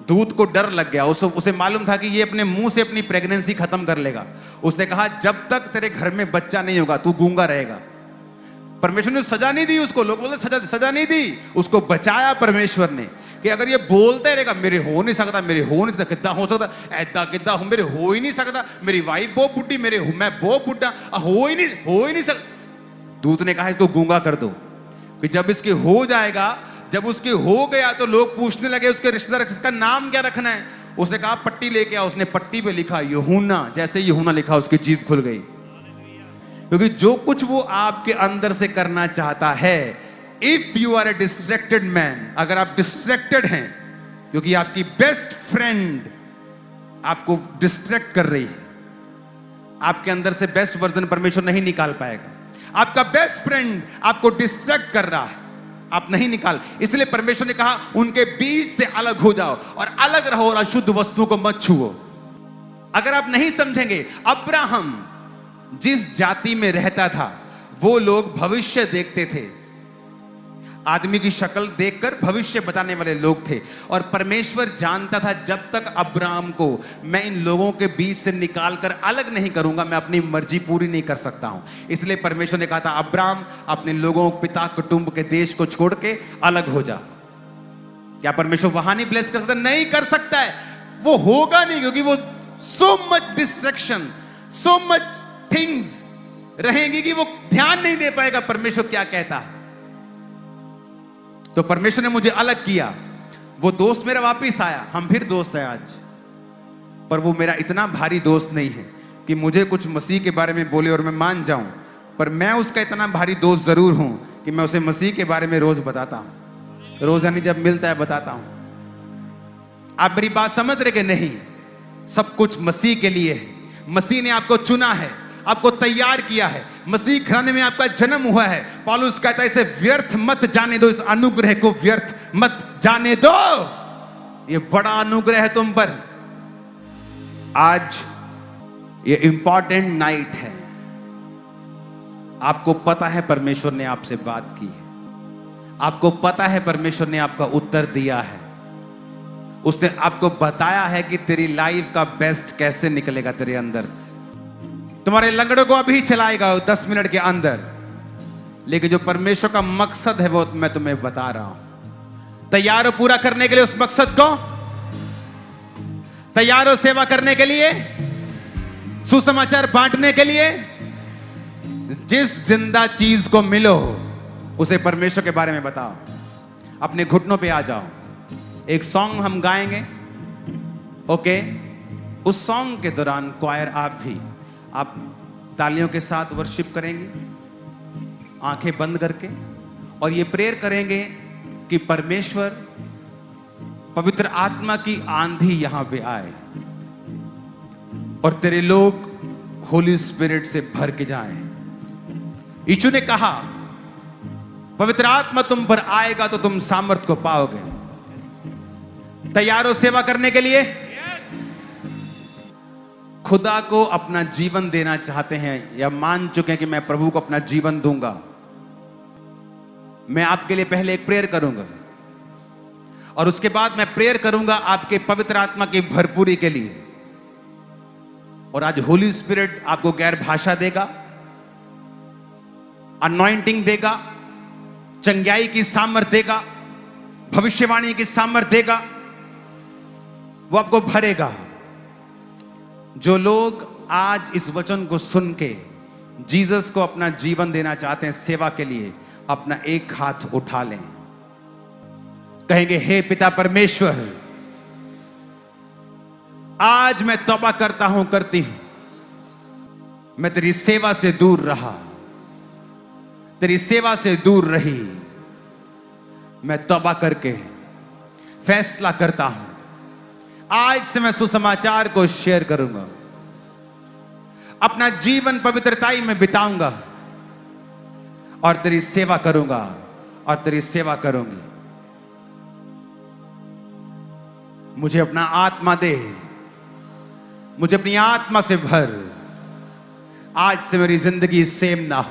दूत को डर लग गया, उसे मालूम था कि ये अपने मुंह से अपनी प्रेगनेंसी खत्म कर लेगा। उसने कहा जब तक तेरे घर में बच्चा नहीं होगा तू गूंगा रहेगा। परमेश्वर ने सजा नहीं दी उसको, लोग बोलते सजा नहीं दी, उसको बचाया परमेश्वर ने कि अगर ये बोलते रहेगा मेरे हो नहीं सकता, मेरे हो नहीं सकता, कितना हो सकता, ऐदा कितना हो, मेरे हो ही नहीं सकता, मेरी वाइफ बहुत बुढ़ी, मैं बहुत बुढ़ा, हो ही नहीं सकता। दूत ने कहा इसको गूंगा कर दो कि जब इसके हो जाएगा, जब उसके हो गया तो लोग पूछने लगे उसके रिश्तेदार इसका नाम क्या रखना है। उसने कहा पट्टी लेके आओ। उसने पट्टी पे लिखा यूहन्ना। जैसे यूहन्ना लिखा उसकी जीभ खुल गई, क्योंकि जो कुछ वो आपके अंदर से करना चाहता है, if you are a distracted man, अगर आप डिस्ट्रैक्टेड हैं क्योंकि आपकी बेस्ट फ्रेंड आपको डिस्ट्रैक्ट कर रही है, आपके अंदर से बेस्ट वर्जन परमेश्वर नहीं निकाल पाएगा। आपका बेस्ट फ्रेंड आपको डिस्ट्रैक्ट कर रहा है, आप नहीं निकाल, इसलिए परमेश्वर ने कहा उनके बीच से अलग हो जाओ और अलग रहो और अशुद्ध वस्तुओं को मत छुओ। अगर आप नहीं समझेंगे, अब्राहम जिस जाति में रहता था वो लोग भविष्य देखते थे, आदमी की शक्ल देखकर भविष्य बताने वाले लोग थे। और परमेश्वर जानता था जब तक अब्राहम को मैं इन लोगों के बीच से निकालकर अलग नहीं करूंगा, मैं अपनी मर्जी पूरी नहीं कर सकता हूं। इसलिए परमेश्वर ने कहा था अब्राहम अपने लोगों, पिता, कुटुंब के देश को छोड़ के अलग हो जा। क्या परमेश्वर वहां नहीं ब्लेस कर सकता? नहीं कर सकता है, वो होगा नहीं, क्योंकि वो so much distraction, so much things रहेंगी कि वो ध्यान नहीं दे पाएगा परमेश्वर क्या कहता है। तो परमेश्वर ने मुझे अलग किया। वो दोस्त मेरा वापिस आया, हम फिर दोस्त हैं आज, पर वो मेरा इतना भारी दोस्त नहीं है कि मुझे कुछ मसीह के बारे में बोले और मैं मान जाऊं, पर मैं उसका इतना भारी दोस्त जरूर हूं कि मैं उसे मसीह के बारे में रोज बताता हूं, रोजानी जब मिलता है बताता हूं। आप मेरी बात समझ रहे कि नहीं? सब कुछ मसीह के लिए है। मसीह ने आपको चुना है, आपको तैयार किया है, मसीह घराने में आपका जन्म हुआ है। पौलुस कहता है इसे व्यर्थ मत जाने दो, इस अनुग्रह को व्यर्थ मत जाने दो। ये बड़ा अनुग्रह है तुम पर। आज ये इंपॉर्टेंट नाइट है, आपको पता है परमेश्वर ने आपसे बात की है, आपको पता है परमेश्वर ने आपका उत्तर दिया है, उसने आपको बताया है कि तेरी लाइफ का बेस्ट कैसे निकलेगा तेरे अंदर से। तुम्हारे लंगड़ों को अभी चलाएगा 10 मिनट के अंदर, लेकिन जो परमेश्वर का मकसद है वो मैं तुम्हें बता रहा हूं। तैयार हो पूरा करने के लिए उस मकसद को? तैयार हो सेवा करने के लिए, सुसमाचार बांटने के लिए? जिस जिंदा चीज को मिलो उसे परमेश्वर के बारे में बताओ। अपने घुटनों पे आ जाओ। एक सॉन्ग हम गाएंगे, ओके? उस सॉन्ग के दौरान क्वायर आप तालियों के साथ वर्शिप करेंगे, आंखें बंद करके, और ये प्रेयर करेंगे कि परमेश्वर, पवित्र आत्मा की आंधी यहां पे आए और तेरे लोग होली स्पिरिट से भर के जाएं। यीशु ने कहा पवित्र आत्मा तुम पर आएगा तो तुम सामर्थ को पाओगे। तैयार हो सेवा करने के लिए? खुदा को अपना जीवन देना चाहते हैं या मान चुके हैं कि मैं प्रभु को अपना जीवन दूंगा? मैं आपके लिए पहले एक प्रेयर करूंगा और उसके बाद मैं प्रेयर करूंगा आपके पवित्र आत्मा की भरपूरी के लिए। और आज होली स्पिरिट आपको गैर भाषा देगा, अनॉइंटिंग देगा, चंगाई की सामर्थ देगा, भविष्यवाणी की सामर्थ देगा, वो आपको भरेगा। जो लोग आज इस वचन को सुन के जीसस को अपना जीवन देना चाहते हैं सेवा के लिए, अपना एक हाथ उठा लें। कहेंगे, हे पिता परमेश्वर, आज मैं तौबा करता हूं, करती हूं, मैं तेरी सेवा से दूर रहा, तेरी सेवा से दूर रही। मैं तौबा करके फैसला करता हूं, आज से मैं सुसमाचार को शेयर करूंगा, अपना जीवन पवित्रताई में बिताऊंगा और तेरी सेवा करूंगा और तेरी सेवा करूंगी। मुझे अपना आत्मा दे, मुझे अपनी आत्मा से भर। आज से मेरी जिंदगी सेम ना हो,